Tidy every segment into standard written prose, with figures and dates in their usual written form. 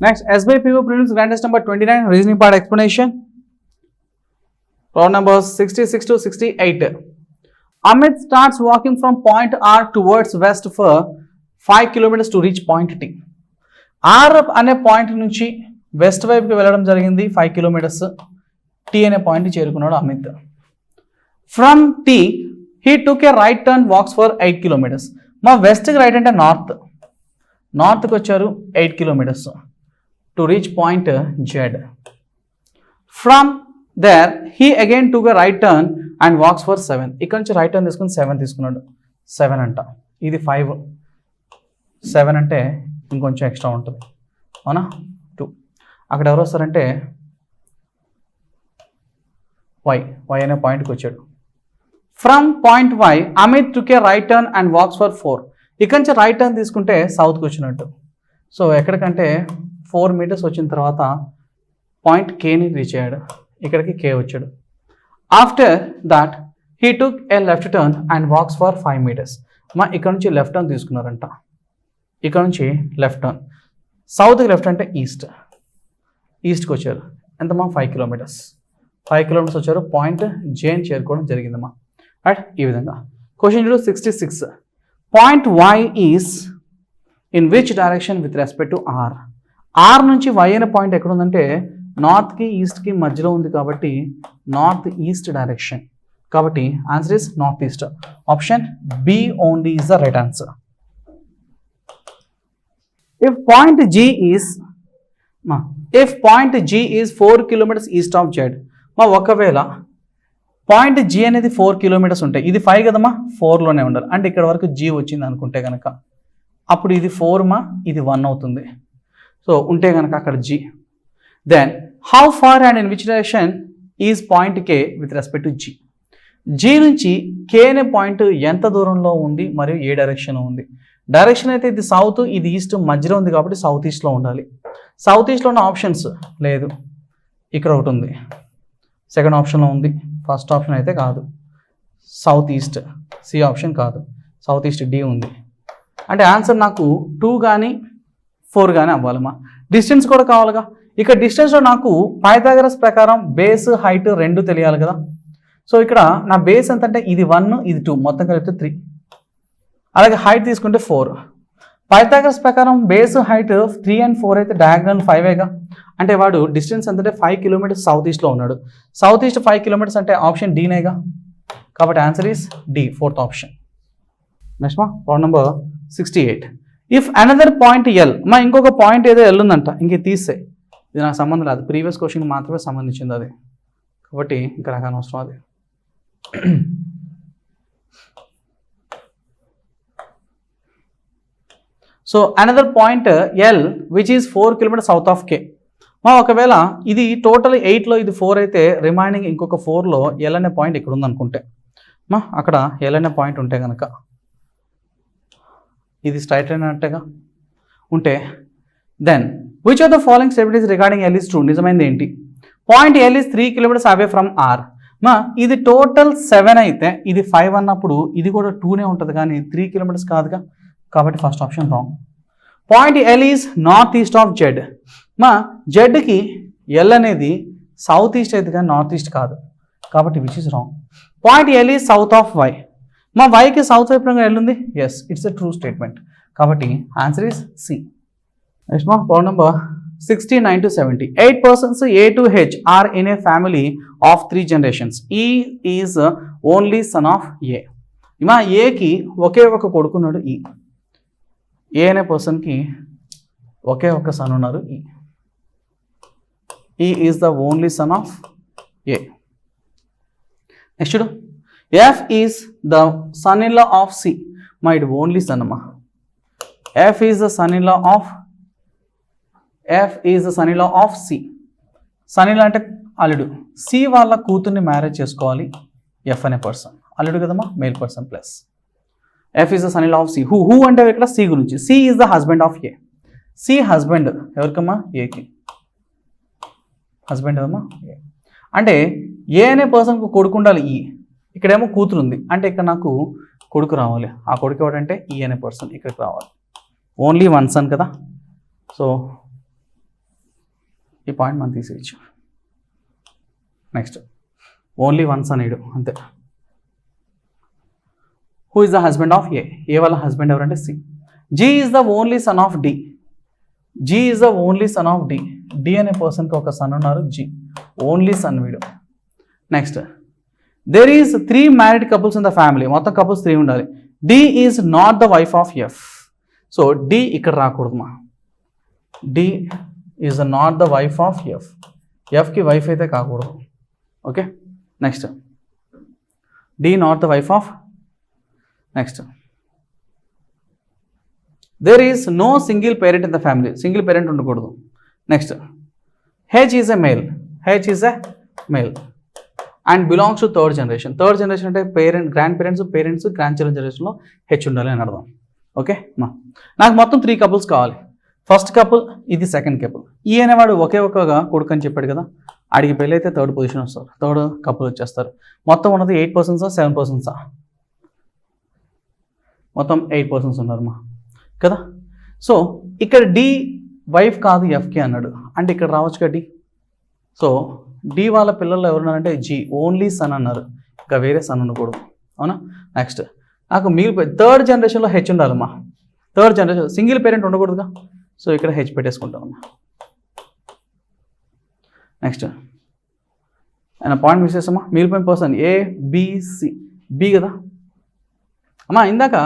Next, SBI PO prelims grand test number 29, reasoning part explanation. Round numbers 66 to 68. Amit starts walking from point R towards west for 5 kilometers to reach point T. R అనే point నుంచి west వైపుకి వెళ్ళడం జరిగింది 5 kilometres. T అనే పాయింట్ని చేరుకున్నాడు Amit. From T he took a right turn walks for 8 kilometres. మా వెస్ట్కి రైట్ అంటే నార్త్కి వచ్చారు 8 kilometres to reach point Z. From there he again took a right turn and walks for 7. ఇక్కడ నుంచి రైట్ టర్న్ తీసుకుని 7 తీసుకున్నాడు. 7 అంట, ఇది 5, 7 అంటే ఇంకొంచెం ఎక్స్ట్రా ఉంటుంది అవునా 2. అక్కడ ఎవరు వస్తారంటే వై అనే పాయింట్కి వచ్చాడు. From point Y Amit took a right turn and walks for 4. ఇక్కడ నుంచి రైట్ టర్న్ తీసుకుంటే సౌత్కి వచ్చినట్టు. సో ఎక్కడికంటే 4 మీటర్స్ వచ్చిన తర్వాత పాయింట్ కేని రీచ్ అయ్యాడు. ఇక్కడికి కే వచ్చాడు. After that he took a left turn and walks for 5 metres. ఇక్కడ నుంచి లెఫ్ట్ టర్న్ తీసుకున్నారంట. ఇక్కడ నుంచి లెఫ్ట్ టర్న్, సౌత్కి లెఫ్ట్ అంటే ఈస్ట్కి వచ్చారు. ఎంతమ్మా 5 కిలోమీటర్స్. 5 కిలోమీటర్స్ వచ్చారు, పాయింట్ జేని చేరుకోవడం జరిగిందమ్మా. రైట్, ఈ విధంగా. Question 66. Point Y is in which direction with respect to R. R నుంచి వై అనే పాయింట్ ఎక్కడ ఉందంటే నార్త్కి ఈస్ట్కి మధ్యలో ఉంది కాబట్టి నార్త్ ఈస్ట్ డైరెక్షన్. కాబట్టి answer is north east. Option B only is the right answer. If point G is 4 kilometers east of Z, ఒకవేళ పాయింట్ G అనేది 4 కిలోమీటర్స్ ఉంటాయి, ఇది 5 కదమ్మా, 4లోనే ఉండాలి. అంటే ఇక్కడ వరకు G వచ్చింది అనుకుంటే కనుక అప్పుడు ఇది 4 ఇది 1 అవుతుంది. సో ఉంటే కనుక అక్కడ G. Then how far and in which direction is point K with respect to G. G నుంచి K అనే పాయింట్ ఎంత దూరంలో ఉంది మరియు ఏ డైరెక్షన్లో ఉంది. డైరెక్షన్ అయితే ఇది సౌత్, ఇది ఈస్ట్, మధ్యలో ఉంది కాబట్టి సౌత్ ఈస్ట్లో ఉండాలి. సౌత్ ఈస్ట్లో ఉన్న ఆప్షన్స్ లేదు, ఇక్కడ ఒకటి ఉంది, సెకండ్ ఆప్షన్లో ఉంది, ఫస్ట్ ఆప్షన్ అయితే కాదు. సౌత్ ఈస్ట్ సి ఆప్షన్ కాదు, సౌత్ ఈస్ట్ డి ఉంది. అంటే ఆన్సర్ నాకు 2 కానీ 4 కానీ అవ్వాలమ్మా. డిస్టెన్స్ కూడా కావాలిగా. ఇక్కడ డిస్టెన్స్లో నాకు పైథాగరస్ ప్రకారం బేస్ హైట్ 2 తెలియాలి కదా. సో ఇక్కడ నా బేస్ ఎంత అంటే ఇది 1 ఇది 2 మొత్తం కలిపితే 3. అలాగే హైట్ తీసుకుంటే 4. పైథాగరస్ ప్రకారం బేస్ హైట్ 3 and 4 అయితే డయాగ్నల్ 5గా. అంటే వాడు డిస్టెన్స్ ఎంతంటే 5 కిలోమీటర్స్ సౌత్ ఈస్ట్లో ఉన్నాడు. సౌత్ ఈస్ట్ 5 కిలోమీటర్స్ అంటే ఆప్షన్ డీనేగా. కాబట్టి answer is D, 4th option. Next point number 68. If another point L, ఇంకొక పాయింట్ ఏదో ఎల్ ఉందంట, ఇంక తీసే, ఇది నాకు సంబంధం లేదు, ప్రీవియస్ క్వశ్చన్ మాత్రమే సంబంధించింది అది, కాబట్టి ఇంకా నాకు అనవసరం అది. So another point L which is 4 kilometres south of K. ఒకవేళ ఇది టోటల్ 8లో ఇది 4 అయితే రిమైనింగ్ ఇంకొక 4లో ఎల్ అనే పాయింట్ ఇక్కడ ఉందనుకుంటే అక్కడ ఎల్ అనే పాయింట్ ఉంటే కనుక ఇది స్ట్రైట్ లైన్ అంటేగా ఉంటే then which of the following statements regarding L is true. నిజమైంది ఏంటి? Point L is 3 kilometres away from R. ఇది టోటల్ 7 అయితే ఇది 5 అన్నప్పుడు ఇది కూడా 2నే ఉంటుంది కానీ 3 కిలోమీటర్స్ కాదుగా. కాబట్టి first option wrong. Point L is north east of Z. జెడ్కి ఎల్ అనేది సౌత్ ఈస్ట్ అయితే కానీ నార్త్ ఈస్ట్ కాదు, కాబట్టి which is wrong. Point L is south of Y. వైకి సౌత్ వైపు ఎల్ ఉంది, yes it's a true statement. కాబట్టి answer is C. Next point number 69 to 70. 8 persons A to H are in a family of 3 generations. E is only son of A. ఏకి ఒకే ఒక కొడుకున్నాడు ఈ. ఏ అనే పర్సన్కి ఒకే ఒక సన్ ఉన్నారు E. E is the only son of A. Next F is the son in law of C. ఇది only son అమ్మా. F is the son in law of C. Son in law అంటే అల్లుడు. C వాళ్ళ కూతుర్ని marriage చేసుకోవాలి F అనే person. అల్లుడు కదమ్మా, male person plus. F is the son in law of C. Who అంటే ఇక్కడ సి గురించి. C is the husband of A. C husband ఎవరికమ్మా? ఏకి హస్బెండ్ కదమ్మా. అంటే ఏ అనే పర్సన్కు కొడుకు ఉండాలి ఈ. ఇక్కడేమో కూతురు ఉంది, అంటే ఇక్కడ నాకు కొడుకు రావాలి. ఆ కొడుకు ఎవడంటే ఈ అనే పర్సన్ ఇక్కడికి రావాలి. ఓన్లీ 1 సన్ కదా. సో ఈ పాయింట్ మనం తీసేయచ్చు. నెక్స్ట్ ఓన్లీ వన్ సన్ ఇడు అంతే. Who is the husband of A? A వాళ్ళ హస్బెండ్ ఎవరంటే C. G is the only son of D. G is the only son of D. D అనే పర్సన్కి ఒక సన్ ఉన్నారు, జీ ఓన్లీ సన్ వీడు. Next there is 3 married couples in the family. మొత్తం couples 3 ఉండాలి. D is not the wife of F. So D ఇక్కడ రాకూడదు మా. D is not the wife of F. ఎఫ్కి వైఫ్ అయితే కాకూడదు. Okay next D not the wife of. Next there is no single parent in the family. Single parent ఉండకూడదు. Next H is a male. H is a male and belongs to third generation. Third generation అంటే grandparents, grandchildren జనరేషన్లో H ఉండాలి అని అర్థం. Okay మా నాకు మొత్తం 3 couples కావాలి. ఫస్ట్ కపుల్, ఇది సెకండ్ కపుల్. ఈ అనేవాడు ఒకే ఒక్కగా కొడుకు అని చెప్పాడు కదా, ఆడికి పెళ్ళి అయితే థర్డ్ పొజిషన్ వస్తారు, థర్డ్ కపుల్ వచ్చేస్తారు. మొత్తం ఉన్నది 8 పర్సన్సా 7 పర్సన్సా? మొత్తం 8 పర్సన్స్ ఉన్నారు మా కదా. సో ఇక్కడ డి వైఫ్ కాదు ఎఫ్కి అన్నాడు, అంటే ఇక్కడ రావచ్చు కదా డి. సో డి వాళ్ళ పిల్లలు ఎవరున్నారంటే జీ ఓన్లీ సన్ అన్నారు, ఇంకా వేరే సన్ ఉండకూడదు. అవునా. నెక్స్ట్ నాకు మీరు థర్డ్ జనరేషన్లో హెచ్ ఉండాలమ్మా. థర్డ్ జనరేషన్ సింగిల్ పేరెంట్ ఉండకూడదుగా, సో ఇక్కడ హెచ్ పెట్టేసుకుంటామమ్మా. నెక్స్ట్ ఆయన పాయింట్ మిస్ చేస్తామా. మిగిలిపోయిన పర్సన్ ఏ బిసి బి కదా అమ్మా. ఇందాక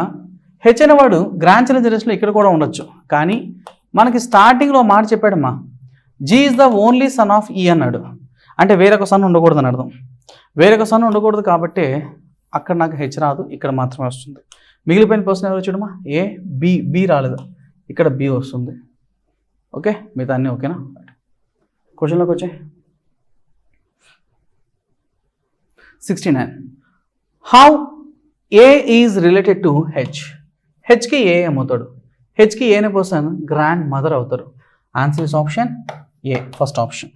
హెచ్ అనేవాడు గ్రాండ్ చిల్డ్రన్ జనరేషన్లో ఇక్కడ కూడా ఉండొచ్చు, కానీ మనకి స్టార్టింగ్లో మాట చెప్పాడమ్మా, G is the only son of E అన్నాడు, అంటే వేరొక సన్ ఉండకూడదు అని అర్థం. వేరొక సన్ ఉండకూడదు కాబట్టి అక్కడ నాకు హెచ్ రాదు, ఇక్కడ మాత్రమే వస్తుంది. మిగిలిపోయిన పర్సన్ ఎవరు చూడమ్మా, ఏ బి. బి రాలేదు, ఇక్కడ బి వస్తుంది. ఓకే మిగతా అన్నీ ఓకేనా. క్వశ్చన్లోకి వచ్చాయి. 69 how A is related to H. హెచ్కి ఏ ఏమవుతాడు? హెచ్కి ఏ అనే పర్సన్ గ్రాండ్ మదర్ అవుతారు. Answer is option A, first option.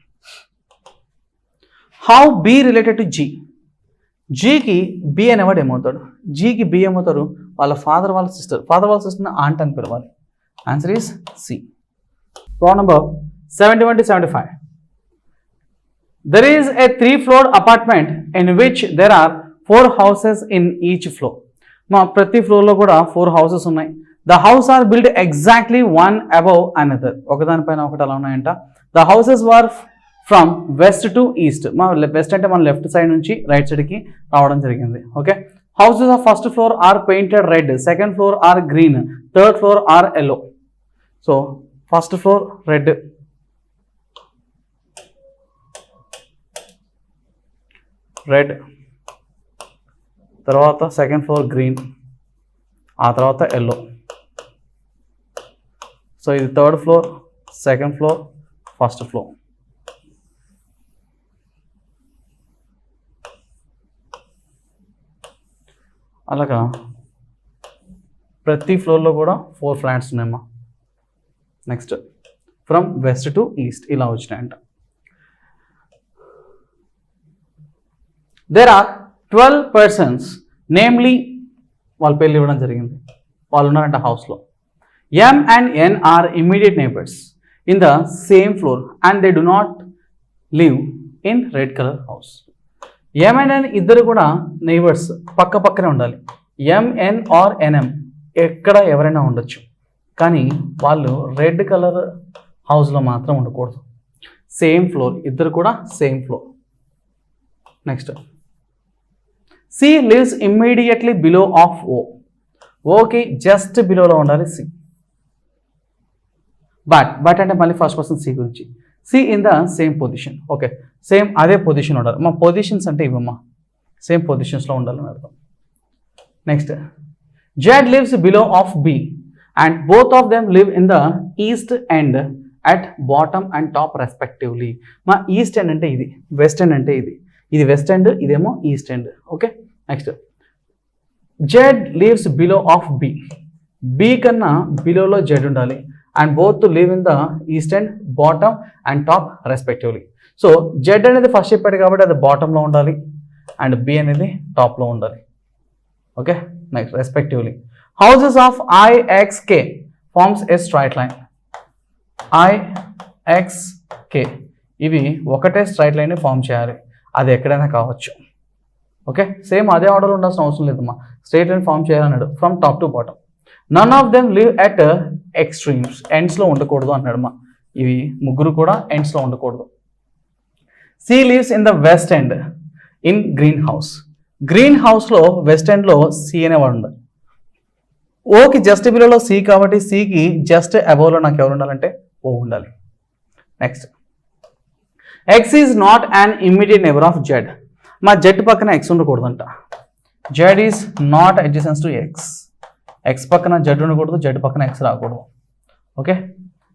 How B related to G. జీకి బి అనేవాడు ఏమవుతాడు? జీకి బి ఏమవుతారు? వాళ్ళ ఫాదర్ వాళ్ళ సిస్టర్. ఫాదర్ వాళ్ళ సిస్టర్ని ఆంట్ అని పిలవాలి. Answer is C. Problem number 71 to 75. There is a 3-floored apartment in which there are 4 houses in each floor. మా ప్రతి ఫ్లోర్లో కూడా 4 హౌసెస్ ఉన్నాయి. The house are build exactly one above another. ఒకదానిపైన ఒకటి అలా ఉన్నాయంట. The houses were from west to east. మా వెస్ట్ అంటే మన లెఫ్ట్ సైడ్ నుంచి రైట్ సైడ్కి రావడం జరిగింది. Okay houses of first floor are painted red, second floor are green, third floor are yellow. So first floor red, red, తర్వాత second floor green, ఆ తర్వాత ఎల్లో. సో ఇది third floor, second floor, first floor. అలాగా ప్రతి ఫ్లోర్లో కూడా 4 flats ఉన్నాయమ్మా. Next from west to east ఇలా వచ్చినాయంట. దేర్ ఆర్ 12 persons, నేమ్లీ వాళ్ళ పేర్లు ఇవ్వడం జరిగింది. వాళ్ళు ఉన్నారంట హౌస్లో. M and N are immediate neighbours in the same floor and they do not live in red colour house. M and N ఇద్దరు కూడా నైబర్స్, పక్క పక్కనే ఉండాలి. ఎంఎన్ ఆర్ ఎన్ఎం ఎక్కడ ఎవరైనా ఉండొచ్చు, కానీ వాళ్ళు రెడ్ కలర్ హౌస్లో మాత్రం ఉండకూడదు. సేమ్ ఫ్లోర్, ఇద్దరు కూడా same floor. Next C lives immediately below of O. ఓకి జస్ట్ బిలోలో ఉండాలి సి. బట్ అంటే మళ్ళీ ఫస్ట్ పర్సన్ సి గురించి. C in the same position. Okay same అదే పొజిషన్ ఉండాలి. మా పొజిషన్స్ అంటే ఇవమ్మా, సేమ్ పొజిషన్స్లో ఉండాలని అర్థం. Next Z lives below of B and both of them live in the east end at bottom and top respectively. మా ఈస్ట్ ఎండ్ అంటే ఇది, వెస్ట్ ఎండ్ అంటే ఇది. ఇది వెస్ట్ ఎండ్, ఇదేమో east end. Okay next Z lives below of B. B కన్నా బిలోలో Z ఉండాలి and both live in the east end, bottom and top respectively. So Z అనేది ఫస్ట్ చెప్పాడు కాబట్టి అది బాటంలో ఉండాలి అండ్ బి అనేది టాప్లో ఉండాలి. Okay next respectively. Houses of I X K forms a straight line. I X K ఇవి ఒకటే స్ట్రైట్ లైన్ ఫామ్ చేయాలి, అది ఎక్కడైనా కావచ్చు. ఓకే, సేమ్ అదే ఆర్డర్ ఉండాల్సిన అవసరం లేదమ్మా. స్ట్రైట్ లైన్ ఫామ్ చేయాలన్నాడు from top to bottom. None of them live at extremes, ఎండ్స్లో ఉండకూడదు అన్నాడమ్మా. ఇవి ముగ్గురు కూడా ఎండ్స్లో ఉండకూడదు. C lives in the west end in green house. Green హౌస్లో వెస్ట్ ఎండ్లో సి అనేవాడు ఉండాలి. ఓకి జస్ట్ బిలోలో సి కాబట్టి సికి జస్ట్ అబోవ్లో నాకు ఎవరు ఉండాలంటే ఓ ఉండాలి. Next, X is not an immediate neighbour of Z. మా జెడ్ పక్కన ఎక్స్ ఉండకూడదంట. Z is not adjacency to X. X పక్కన జెడ్ ఉండకూడదు, జెడ్ పక్కన ఎక్స్ రాకూడదు. Okay,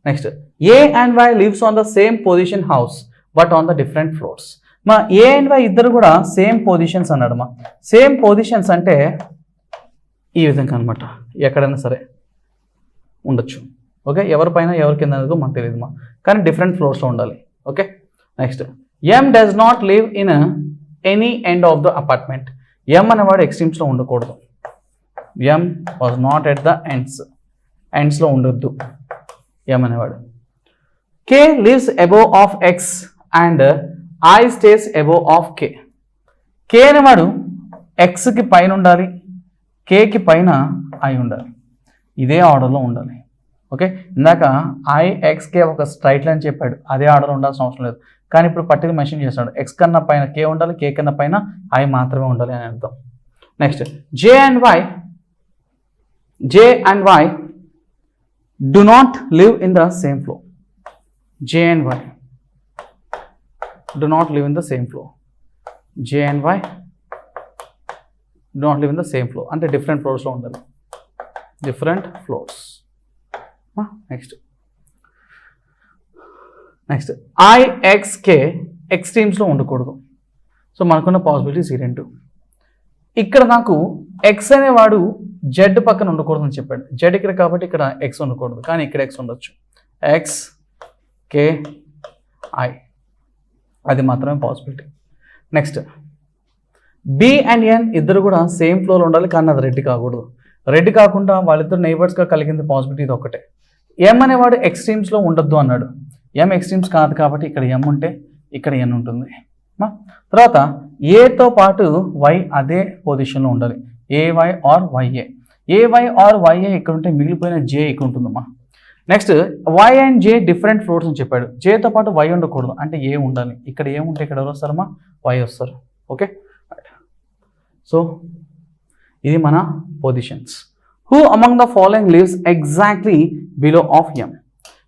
next, A and Y lives on the same position house but on the different floors. మా A and why ఇద్దరు కూడా same positions అన్నాడు. మా same positions అంటే ఈ విధంగా అనమాట, ఎక్కడైనా సరే ఉండొచ్చు. ఓకే, ఎవరిపైన ఎవరి కింద అనేది మనకు తెలియదు మా, కానీ డిఫరెంట్ ఫ్లోర్స్లో ఉండాలి. Okay, next, M does not live in any end of the apartment. M అనేవాడు ఎక్స్ట్రీమ్స్లో ఉండకూడదు. M was not at the ఎండ్స్లో ఉండొద్దు ఎం అనేవాడు. K lives above of X and I stays above of K. K అనేవాడు ఎక్స్కి పైన ఉండాలి, కేకి పైన ఐ ఉండాలి. ఇదే ఆర్డర్లో ఉండాలి. ఓకే, ఇందాక ఐఎక్స్కే ఒక స్ట్రైట్ లైన్ చెప్పాడు, అదే ఆర్డర్ ఉండాల్సిన అవసరం లేదు. కానీ ఇప్పుడు పట్టిక మెన్షన్ చేస్తాడు, ఎక్స్ కన్నా పైన కే ఉండాలి, కే కన్నా పైన ఐ మాత్రమే ఉండాలి అని అర్థం. Next, J and Y do not live in the same floor. J and Y do not live in the same floor. J and Y do not live in the same floor అంటే different ఫ్లోర్స్లో ఉండాలి. Different floors. Next ఐఎక్స్కే ఎక్స్ట్రీమ్స్లో ఉండకూడదు. So మనకున్న possibilities ఈ రెండు. ఇక్కడ నాకు ఎక్స్ అనేవాడు జెడ్ పక్కన ఉండకూడదు అని చెప్పాడు. జెడ్ ఇక్కడ కాబట్టి ఇక్కడ ఎక్స్ ఉండకూడదు, కానీ ఇక్కడ ఎక్స్ ఉండొచ్చు. ఎక్స్ కే ఐ, అది మాత్రమే possibility. Next, B and N ఇద్దరు కూడా సేమ్ ఫ్లోర్లో ఉండాలి, కానీ అది రెడ్ కాకూడదు. రెడ్ కాకుండా వాళ్ళిద్దరు నైబర్స్గా కలిగింది పాసిబిలిటీ ఇది ఒకటే. ఎం అనేవాడు ఎక్స్ట్రీమ్స్లో ఉండొద్దు అన్నాడు. ఎం ఎక్స్ట్రీమ్స్ కాదు కాబట్టి ఇక్కడ ఎం ఉంటే ఇక్కడ ఎన్ ఉంటుంది. తర్వాత ఏతో పాటు వై అదే పొజిషన్లో ఉండాలి. ఏవై ఆర్ వైఏ. ఏవై ఆర్ వైఏ ఇక్కడ ఉంటే మిగిలిపోయిన జే ఇక్కడ ఉంటుందమ్మా. Next, Y and J different floors అని చెప్పాడు. జేతో పాటు వై ఉండకూడదు, అంటే ఏ ఉండాలి. ఇక్కడ ఏముంటే ఇక్కడ ఎవరు వస్తారమ్మా, వై వస్తారు. ఓకే, సో ఇది మన పొజిషన్స్. Who among the following lives exactly below of M.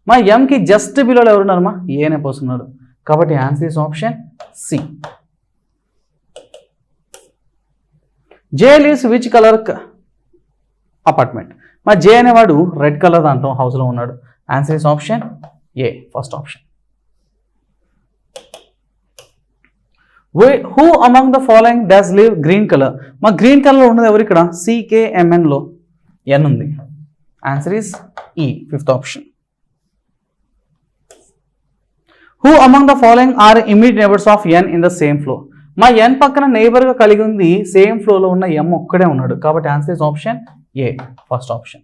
మా ఎంకి జస్ట్ బిలోలో ఎవరున్నారమ్మా, ఏ అనే పర్సన్ ఉన్నాడు. కాబట్టి answer is option C. J lives which colour apartment. మా జే అనేవాడు రెడ్ కలర్ దాంట్లో హౌస్లో ఉన్నాడు. Answer is option A, first option. Who among the following does live green colour. మా గ్రీన్ కలర్లో ఉన్నది ఎవరు ఇక్కడ, సికేఎంఎన్లో ఎన్ ఉంది. Answer is E, fifth option. Who among the following are immediate neighbours of N in the same floor. మా N పక్కన నైబర్గా కలిగి ఉంది, సేమ్ ఫ్లోలో ఉన్న ఎం ఒక్కడే ఉన్నాడు. కాబట్టి answer is option A, first option.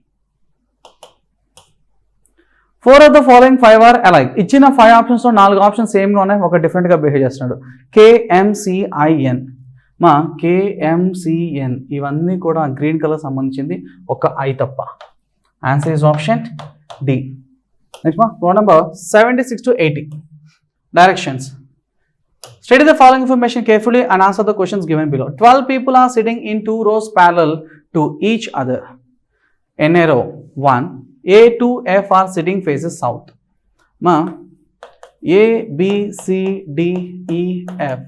4 of the following 5 are alike. ఇచ్చిన 5 ఆప్షన్స్లో 4 ఆప్షన్స్ సేమ్గా ఉన్నాయి, ఒక డిఫరెంట్గా బిహేవ్ చేస్తున్నాడు. కేఎంసిఐఎన్. మా కేఎంసిఎన్ ఇవన్నీ కూడా గ్రీన్ కలర్ సంబంధించింది, ఒక ఐ తప్ప. Answer is option D. Next roll number 76 to 80. Directions. Study the following information carefully and answer the questions given below. 12 people are sitting in 2 rows parallel to each other. In a row 1, A to F are sitting faces south. Ma A, B, C, D, E, F.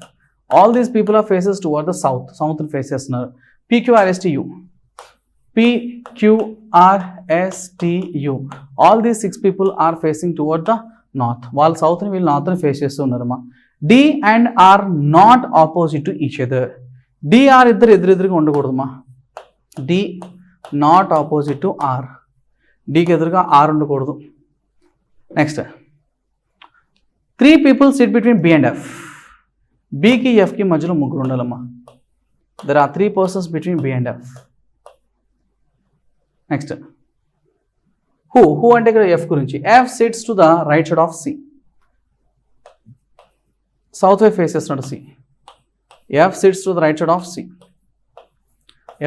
All these people are faces toward the south. South faces now. P, Q, R, S, T, U. P, Q, R, S, T, U. All these 6 people are facing toward the north. While south and will northern faces unnaru. D and R not opposite to each other. D, R ఇద్దరుగా ఉండకూడదు. D not opposite to R. D కి ఎదురుగా R ఉండకూడదు. Next, 3 people sit between B and F. B కి F కి మధ్యలో ముగ్గురు ఉండాలమ్మా. There are 3 persons between B and F. Next, who అంటే ఇక్కడ F గురించి. F sits to the right side of C. South వైపు ఫేస్ చేస్తున్నాడు C. F sits to the right side of C.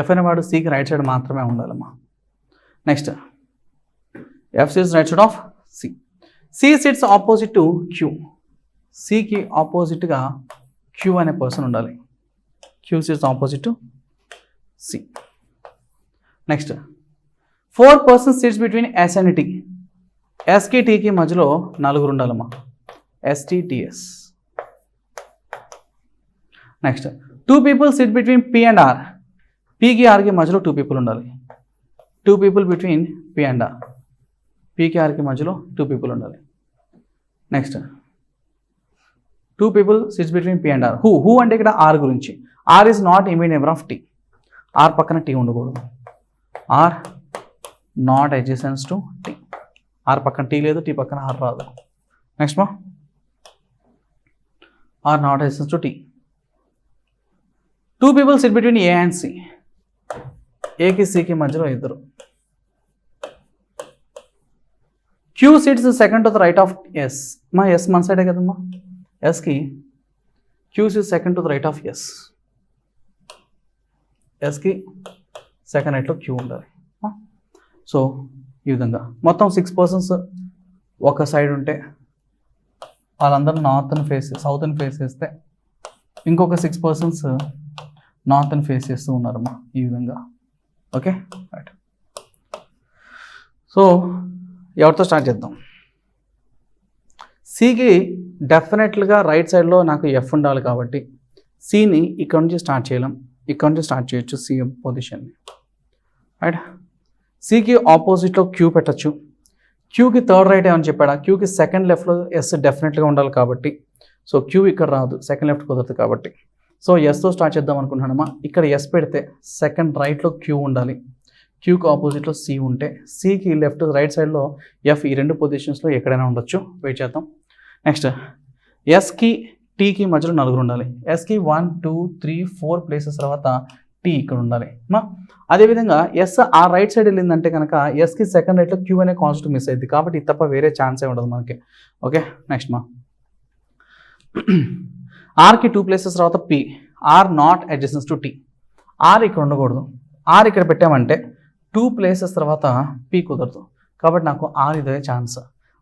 F అనేవాడు సికి రైట్ సైడ్ మాత్రమే ఉండాలమ్మా. Next F sits right side of C. C sits opposite to Q. సికి ఆపోజిట్గా Q అనే person ఉండాలి. Q sits opposite to C. Next 4 persons sits between S and T. ఎస్కి టీకి మధ్యలో నలుగురు ఉండాలమ్మా. STTS. Next 2 people sit between P and R. పీకి ఆర్కి మధ్యలో 2 people ఉండాలి. 2 people between P and R. పీకి ఆర్కి మధ్యలో 2 people ఉండాలి. Next 2 people sits between P and R. Who అంటే ఇక్కడ ఆర్ గురించి. R is not immediate neighbour of T. R పక్కన టీ ఉండకూడదు. R not adjacency to T. R పక్కన టీ లేదు, టీ పక్కన ఆర్ రాదు. నెక్స్ట్ మా R not adjacency to T. 2 people sit between A and C. ఏకి సికి మధ్యలో ఇద్దరు. Q sits second to the right of S. మా ఎస్ మన సైడే కదమ్మా. ఎస్కి Q sits second to the right of S. ఎస్కి సెకండ్ రైట్లో క్యూ ఉండాలి. సో ఈ విధంగా మొత్తం 6 persons ఒక సైడ్ ఉంటే వాళ్ళందరూ నార్త్ని ఫేస్ సౌత్ని ఫేస్ చేస్తే ఇంకొక 6 persons నార్త్ని ఫేస్ చేస్తూ ఉన్నారమ్మా ఈ విధంగా. Okay right. సో ఎవరితో స్టార్ట్ చేద్దాం? సికి డెఫినెట్లుగా రైట్ సైడ్లో నాకు ఎఫ్ ఉండాలి కాబట్టి సిని ఇక్కడ నుంచి స్టార్ట్ చేయలేం. ఇక్కడ నుంచి స్టార్ట్ చేయొచ్చు సి పొజిషన్ని. రైట్. సికి ఆపోజిట్లో క్యూ పెట్టచ్చు. క్యూకి థర్డ్ రైట్ ఏమని చెప్పాడా? క్యూకి సెకండ్ లెఫ్ట్లో ఎస్ డెఫినెట్గా ఉండాలి కాబట్టి సో క్యూ ఇక్కడ రాదు, సెకండ్ లెఫ్ట్ కుదరదు కాబట్టి సో ఎస్తో స్టార్ట్ చేద్దాం అనుకుంటున్నానమ్మా. ఇక్కడ ఎస్ పెడితే సెకండ్ రైట్లో క్యూ ఉండాలి. క్యూకి ఆపోజిట్లో సి ఉంటే సికి లెఫ్ట్ రైట్ సైడ్లో ఎఫ్. ఈ 2 పొజిషన్స్లో ఎక్కడైనా ఉండొచ్చు. వెయిట్ చేద్దాం. నెక్స్ట్ ఎస్కి టీకి మధ్యలో నలుగురు ఉండాలి. ఎస్కి 1 2 3 4 ప్లేసెస్ తర్వాత టీ ఇక్కడ ఉండాలి మా. అదేవిధంగా ఎస్ ఆ రైట్ సైడ్ వెళ్ళిందంటే కనుక ఎస్కి సెకండ్ రైట్లో క్యూ అనే కాన్సెప్ట్ మిస్ అయింది కాబట్టి ఇది తప్ప వేరే ఛాన్సే ఉండదు మనకి. ఓకే నెక్స్ట్ మా ఆర్కి 2 places తర్వాత P. R not adjacency to T. R ఇక్కడ ఉండకూడదు. ఆర్ ఇక్కడ పెట్టామంటే 2 places తర్వాత పి కుదరదు కాబట్టి నాకు ఆర్ ఇదే ఛాన్స్.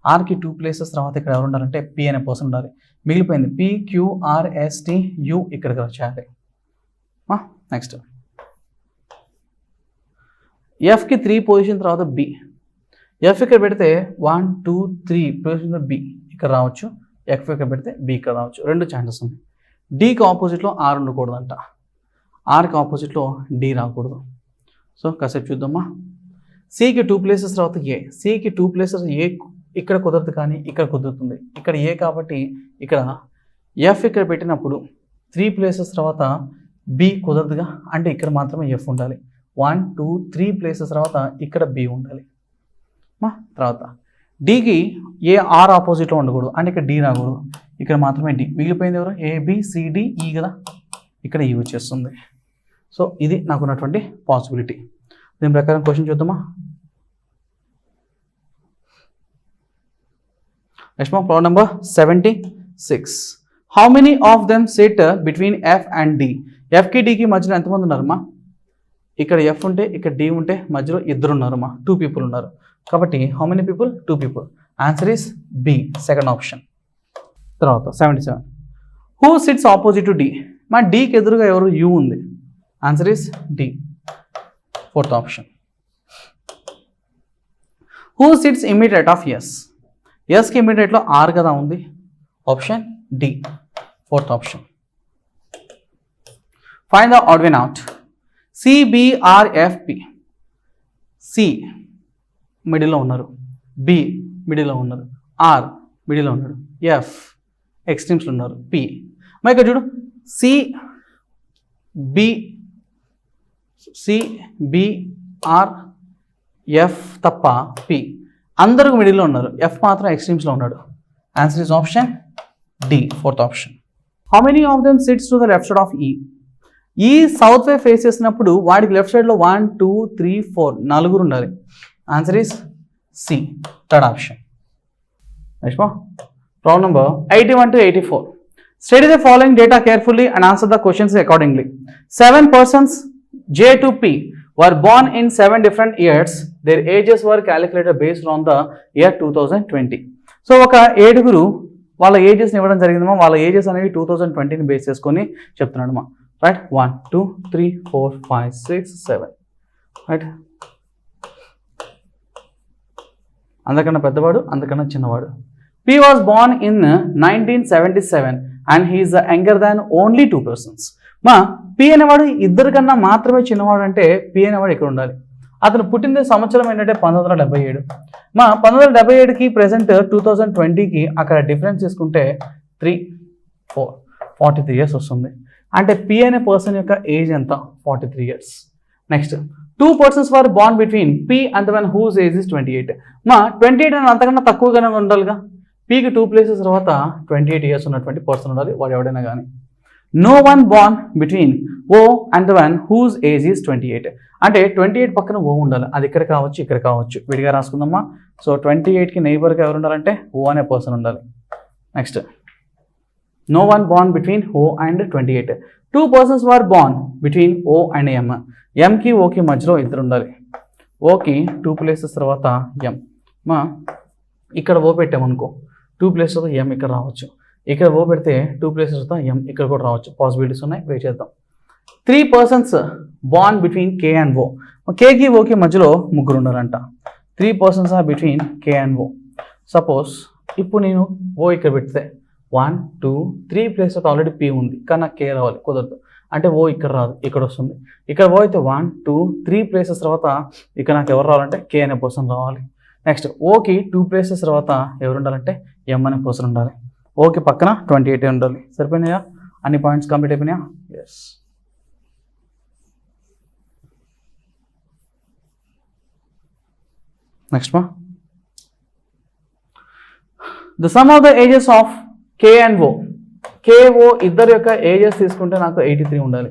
ఆర్కి 2 places తర్వాత ఇక్కడ ఎవరు ఉండాలంటే పి అనే పర్సన్ ఉండాలి. మిగిలిపోయింది P Q R S T U ఇక్కడికి వచ్చేయాలి. నెక్స్ట్ ఎఫ్కి 3 పొజిషన్ తర్వాత బి. ఎఫ్ ఇక్కడ పెడితే 1 2 3 పొజిషన్లో బి ఇక్కడ రావచ్చు. ఎఫ్ ఇక్కడ పెడితే బి ఇక్కడ రావచ్చు. 2 ఛాన్సెస్ ఉన్నాయి. డీకి ఆపోజిట్లో ఆర్ ఉండకూడదంట. ఆర్కి ఆపోజిట్లో డి రాకూడదు. సో కాసేపు చూద్దామా. సికి 2 places తర్వాత ఏ. సికి 2 places ఏ ఇక్కడ కుదరదు కానీ ఇక్కడ కుదురుతుంది. ఇక్కడ ఏ కాబట్టి ఇక్కడ ఎఫ్ ఇక్కడ పెట్టినప్పుడు 3 places తర్వాత బి కుదరదుగా, అంటే ఇక్కడ మాత్రమే ఎఫ్ ఉండాలి. 1 2 3 places తర్వాత ఇక్కడ బి ఉండాలి. తర్వాత డికి ఏ ఆర్ ఆపోజిట్లో ఉండకూడదు, అంటే ఇక్కడ డి రాకూడదు. ఇక్కడ మాత్రమే డి. మిగిలిపోయింది ఎవరు? ఏబిసిడిఈ కదా, ఇక్కడ ఈ వచ్చేస్తుంది. సో ఇది నాకున్నటువంటి పాసిబిలిటీ. దీని ప్రకారం క్వశ్చన్ చూద్దామా. Next problem number 76. How many of them sit between F and D. ఎఫ్కి డికి మధ్యలో ఎంతమంది ఉన్నారమ్మా? ఇక్కడ ఎఫ్ ఉంటే ఇక్కడ డి ఉంటే మధ్యలో ఇద్దరు ఉన్నారమ్మా. 2 people ఉన్నారు కాబట్టి how many people? 2 people. Answer is B, second option. తర్వాత 77. Who sits opposite to D. మా డికి ఎదురుగా ఎవరు? యూ ఉంది. Answer is D, fourth option. Who sits immediate of S. ఎస్కి ఇమీడియట్లో ఆర్ కదా ఉంది. Option D, fourth option. Find the odd one out. CBRFP. C మిడిల్లో ఉన్నారు, బి మిడిల్లో ఉన్నారు, ఆర్ మిడిల్లో ఉన్నాడు, ఎఫ్ ఎక్స్ట్రీమ్స్లో ఉన్నారు, పి. మరి ఇక్కడ చూడు సిబిఆర్ ఎఫ్ తప్ప పి అందరూ మిడిల్లో ఉన్నారు, ఎఫ్ మాత్రం ఎక్స్ట్రీమ్స్లో ఉన్నాడు. Answer is option D, fourth option. How many of them sits to the left side of E. E south way face చేసినప్పుడు వాడికి లెఫ్ట్ సైడ్లో 1 2 3 4 నలుగురు ఉండాలి. Answer is C, third option. Next problem number 81 to 84. Study the following data carefully and answer the questions accordingly. 7 persons J to P were born in 7 different years. Their ages were calculated based on the year 2020. So ఒక ఏడుగురు వాళ్ళ ఏజెస్ని ఇవ్వడం జరిగిందమ్మా. వాళ్ళ ages అనేవి 2020ని base చేసుకొని చెప్తున్నాడమ్మా. Right, 1 2 3 4 5 6 7. Right, అందకన్నా పెద్దవాడు, అందకన్నా చిన్నవాడు. P was born in 1977 and he is younger than only 2 persons. మా P అనేవాడు ఇద్దరు కన్నా మాత్రమే చిన్నవాడు అంటే P అనేవాడు ఇక్కడ ఉండాలి. అతను పుట్టిన సంవత్సరం ఏంటంటే 1977. మా 1977కి ప్రెసెంట్ 2020కి అక్కడ డిఫరెన్స్ తీసుకుంటే 3 4 43 ఇయర్స్ వస్తుంది. అంటే P అనే పర్సన్ యొక్క ఏజ్ ఎంత? 43 years. Next, 2 persons were born between P and the one whose age is 28. మా 28 అని అంతకన్నా తక్కువగానే ఉండాలిగా. Pకి 2 places తర్వాత 28 ఇయర్స్ ఉన్నటువంటి పర్సన్ ఉండాలి, వాడు ఎవడైనా కానీ. No one born between O and the one whose age is 28. అంటే 28 పక్కన O ఉండాలి. అది ఇక్కడ కావచ్చు, ఇక్కడ కావచ్చు, విడిగా రాసుకుందామా. సో 28కి నైబర్గా ఎవరు ఉండాలంటే O అనే పర్సన్ ఉండాలి. Next, no one born between O and 28. 2 persons were born between O and M. Mకి Oకి మధ్యలో ఇద్దరు ఉండాలి. Oకి 2 places తర్వాత M. మా ఇక్కడ O పెట్టామనుకో, 2 places తర్వాత M ఇక్కడ రావచ్చు. ఇక్కడ O పెడితే 2 places తర్వాత M ఇక్కడ కూడా రావచ్చు. పాసిబిలిటీస్ ఉన్నాయి, వెయిట్ చేద్దాం. 3 persons born between K and O. Kకి Oకి మధ్యలో ముగ్గురు ఉండాలంట. 3 persons are between K and O. Suppose ఇప్పుడు నేను O ఇక్కడ పెడితే 1 2 3 places ఆల్రెడీ P ఉంది, కానీ నాకు K రావాలి, కుదరదు. అంటే O ఇక్కడ రాదు, ఇక్కడ వస్తుంది. ఇక్కడ O అయితే 1 2 3 places తర్వాత ఇక్కడ నాకు ఎవరు రావాలంటే K అనే పర్సన్ రావాలి. నెక్స్ట్, ఓకి 2 places తర్వాత ఎవరు ఉండాలంటే M అనే పర్సన్ ఉండాలి. ఓకి పక్కన 28 ఉండాలి. సరిపోయినాయా? అన్ని పాయింట్స్ కంప్లీట్ అయిపోయినాయా? ఎస్. నెక్స్ట్ మా, the sum of the ages of K and O. KO ఇద్దరు యొక్క ఏజెస్ తీసుకుంటే నాకు 83 ఉండాలి.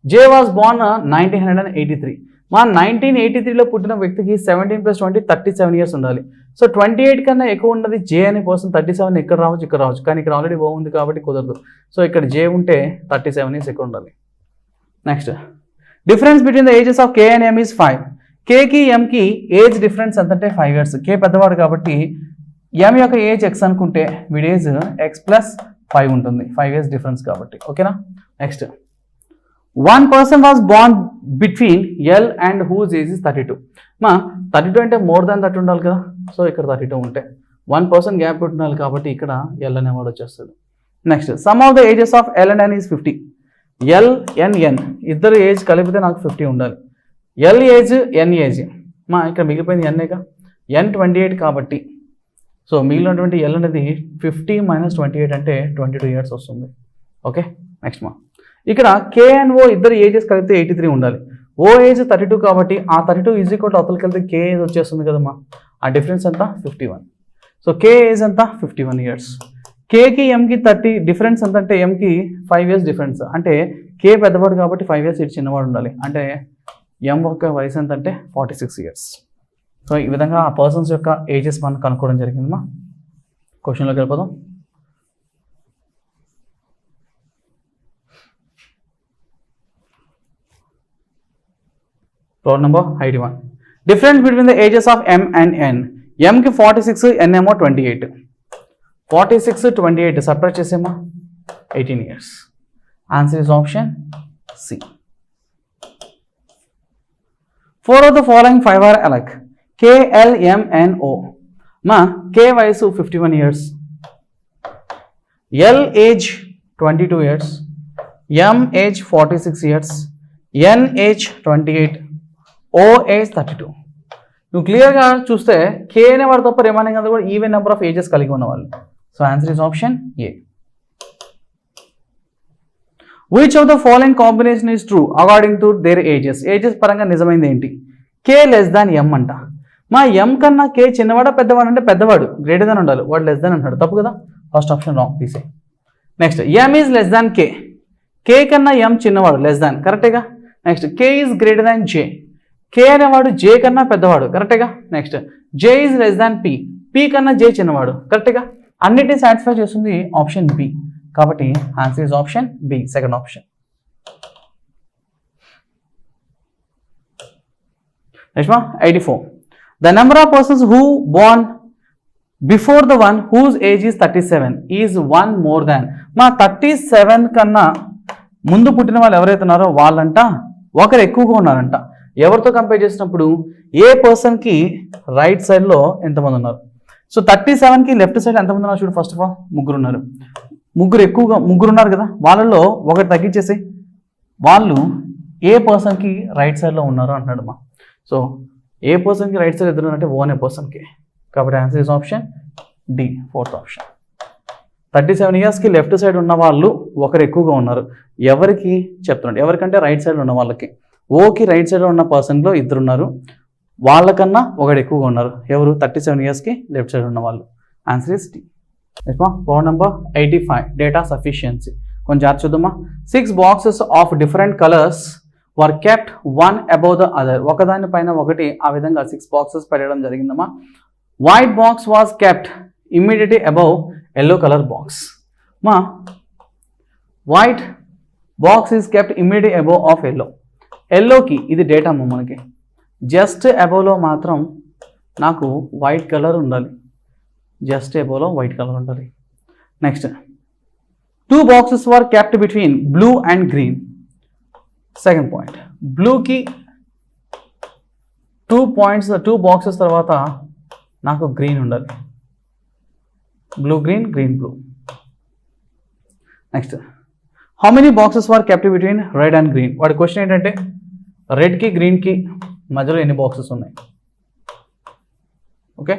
J was Born 1983. మా 1983లో పుట్టిన వ్యక్తికి 17 + 20 37 ఇయర్స్ ఉండాలి. సో 28 కన్నా ఎక్కువ ఉన్నది J అనే పర్సన్. 37 ఇక్కడ రావచ్చు, ఇక్కడ రావచ్చు, కానీ ఇక్కడ ఆల్రెడీ O ఉంది కాబట్టి కుదరదు. సో ఇక్కడ J ఉంటే 37 ఇయర్స్ ఎక్కువ ఉండాలి. Next, difference between the ages of K and M is 5. Kకి Mకి ఏజ్ డిఫరెన్స్ ఎంత అంటే 5 ఇయర్స్. K పెద్దవాడు కాబట్టి M యొక్క ఏజ్ X అనుకుంటే వీడి ఏజ్ X + 5 ఉంటుంది. 5 ఇయర్స్ డిఫరెన్స్ కాబట్టి, ఓకేనా. Next, 1 person was born between L and whose age is 32. మా 32 అంటే మోర్ దాన్ 30 ఉండాలి కదా. సో ఇక్కడ 32 ఉంటే 1 person గ్యాప్ ఉండాలి కాబట్టి ఇక్కడ L అనేవాడు వచ్చేస్తుంది. Next, some of the ages of L and N is 50. L N N ఇద్దరు ఏజ్ కలిపితే నాకు 50 ఉండాలి. L age N age. మా ఇక్కడ మిగిలిపోయింది Nగా. N 28 కాబట్టి సో మిగిలినటువంటి L అనేది 50 - 28 అంటే 22 ఇయర్స్ వస్తుంది. ఓకే. నెక్స్ట్ మా, ఇక్కడ K and O ఇద్దరు ఏజెస్ కలిపితే 83 ఉండాలి. O ఏజ్ 32 కాబట్టి ఆ 32 ఈజ్ ఈక్వల్ టు అవతలకి వెళ్తే K ఏజ్ వచ్చేస్తుంది కదమ్మా. ఆ డిఫరెన్స్ ఎంత? 51. సో K ఏజ్ ఎంత? 51 ఇయర్స్. Kకి Mకి 30 డిఫరెన్స్ ఎంత అంటే Mకి 5 ఇయర్స్ డిఫరెన్స్. అంటే K పెద్దవాడు కాబట్టి 5 ఇయర్స్ ఇటు చిన్నవాడు ఉండాలి. అంటే M యొక్క వయసు ఎంత అంటే 46 ఇయర్స్. సో ఈ విధంగా ఆ పర్సన్స్ యొక్క ఏజెస్ మనం కనుక్కోవడం జరిగిందమ్మా. క్వశ్చన్లోకి వెళ్ళిపోదాం. Roll number 81. Difference between the ages of M and N. Mకి 46, N ఏమో 28. 46 28 సపరేట్ చేసేమా 18 years. Answer is option C. 4 of the following 5 are alike. K, L, M, N, O. మా K వయసు 51 years. L age 22 years. M age 46 years. N age 28. O age 32. నువ్వు క్లియర్గా చూస్తే K అనేవాడు తప్ప రిమైనింగ్ అంతా కూడా ఈవెన్ నెంబర్ ఆఫ్ ఏజెస్ కలిగి ఉన్నవాళ్ళు. So answer is option A. Which of the following combination is true according to their ages? Ages పరంగా నిజమైంది ఏంటి? K లెస్ దాన్ M అంట. మా M కన్నా K చిన్నవాడా పెద్దవాడు అంటే పెద్దవాడు గ్రేటర్ దాన్ ఉండాలి, వాడు లెస్ దాన్ అంటాడు. తప్పు కదా, ఫస్ట్ ఆప్షన్ రాంగ్, తీసే. Next, M is less than K. K కన్నా M చిన్నవాడు, లెస్ దాన్, కరెక్టేగా. Next, K is greater than J. K అనేవాడు J కన్నా పెద్దవాడు, కరెక్టేగా. Next, J is less than P. P కన్నా J చిన్నవాడు, కరెక్టేగా. అన్నిటిని సాటిస్ఫై చేస్తుంది ఆప్షన్ B. కాబట్టి answer is option B, second option. Next 84. The number of persons who born before the one whose age is 37 is one more than. మా 37 కన్నా ముందు పుట్టిన వాళ్ళు ఎవరైతే ఉన్నారో వాళ్ళంట ఒకరు ఎక్కువగా ఉన్నారంట. ఎవరితో కంపేర్ చేసినప్పుడు ఏ పర్సన్కి రైట్ సైడ్లో ఎంతమంది ఉన్నారు? సో 37కి లెఫ్ట్ సైడ్ ఎంతమంది ఉన్నారు చూడు. ఫస్ట్ ఆఫ్ ఆల్ ముగ్గురు ఉన్నారు. ముగ్గురు ఉన్నారు కదా, వాళ్ళలో ఒకటి తగ్గించేసి వాళ్ళు ఏ పర్సన్కి రైట్ సైడ్లో ఉన్నారు అంటున్నాడు మా. సో ఏ పర్సన్కి రైట్ సైడ్ ఎదురు అంటే ఓన్ ఏ పర్సన్కి. కాబట్టి answer is option D, fourth option. 37 ఇయర్స్కి లెఫ్ట్ సైడ్ ఉన్న వాళ్ళు ఒకరు ఎక్కువగా ఉన్నారు. ఎవరికి చెప్తున్నాడు? ఎవరికంటే రైట్ సైడ్ ఉన్న వాళ్ళకి. ఓకి రైట్ సైడ్లో ఉన్న పర్సన్లో ఇద్దరు ఉన్నారు, వాళ్ళకన్నా ఒకటి ఎక్కువగా ఉన్నారు. ఎవరు? 37 ఇయర్స్కి లెఫ్ట్ సైడ్ ఉన్న వాళ్ళు. Answer is D. Problem number 85, data sufficiency. కొంచెం జాగ్రత్త చూద్దామా. 6 boxes of different colours were kept one above the other. ఒకదాని పైన ఒకటి ఆ విధంగా 6 బాక్సెస్ పెట్టడం జరిగిందమ్మా. White box was kept immediately above yellow colour box. మా white box is kept immediately above of yellow. ఎల్లోకి ఇది డేటా అమ్మ మనకి. జస్ట్ అబౌవ్లో మాత్రం నాకు వైట్ కలర్ ఉండాలి. జస్ట్ అబౌవ్లో వైట్ కలర్ ఉండాలి. Next 2 boxes were kept between blue and green. Second point, బ్లూకి 2 బాక్సెస్ తర్వాత నాకు గ్రీన్ ఉండాలి. Blue green, green blue. Next, how many boxes were kept between red and green. వాడి question ఏంటంటే రెడ్కి గ్రీన్కి మధ్యలో ఎన్ని బాక్సెస్ ఉన్నాయి. ఓకే,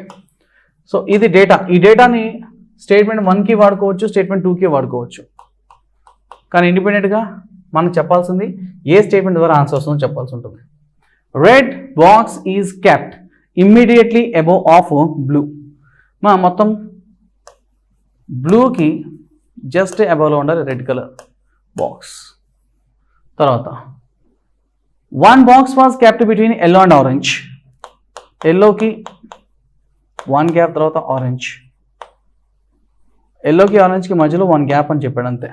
సో ఇది డేటా. ఈ డేటాని స్టేట్మెంట్ 1కి వాడుకోవచ్చు, స్టేట్మెంట్ 2కి వాడుకోవచ్చు. కానీ ఇండిపెండెంట్గా మనం చెప్పాల్సింది ఏ స్టేట్మెంట్ ద్వారా ఆన్సర్ వస్తుందో చెప్పాల్సి ఉంటుంది. Red box is kept immediately above of blue. మా మొత్తం బ్లూకి జస్ట్ అబౌవ్లో ఉండాలి రెడ్ కలర్ బాక్స్. తర్వాత 1 box was kept between yellow and orange. ఎల్లోకి 1 గ్యాప్, తర్వాత ఆరెంజ్. ఎల్లోకి ఆరెంజ్కి మధ్యలో 1 గ్యాప్ అని చెప్పాడు అంతే.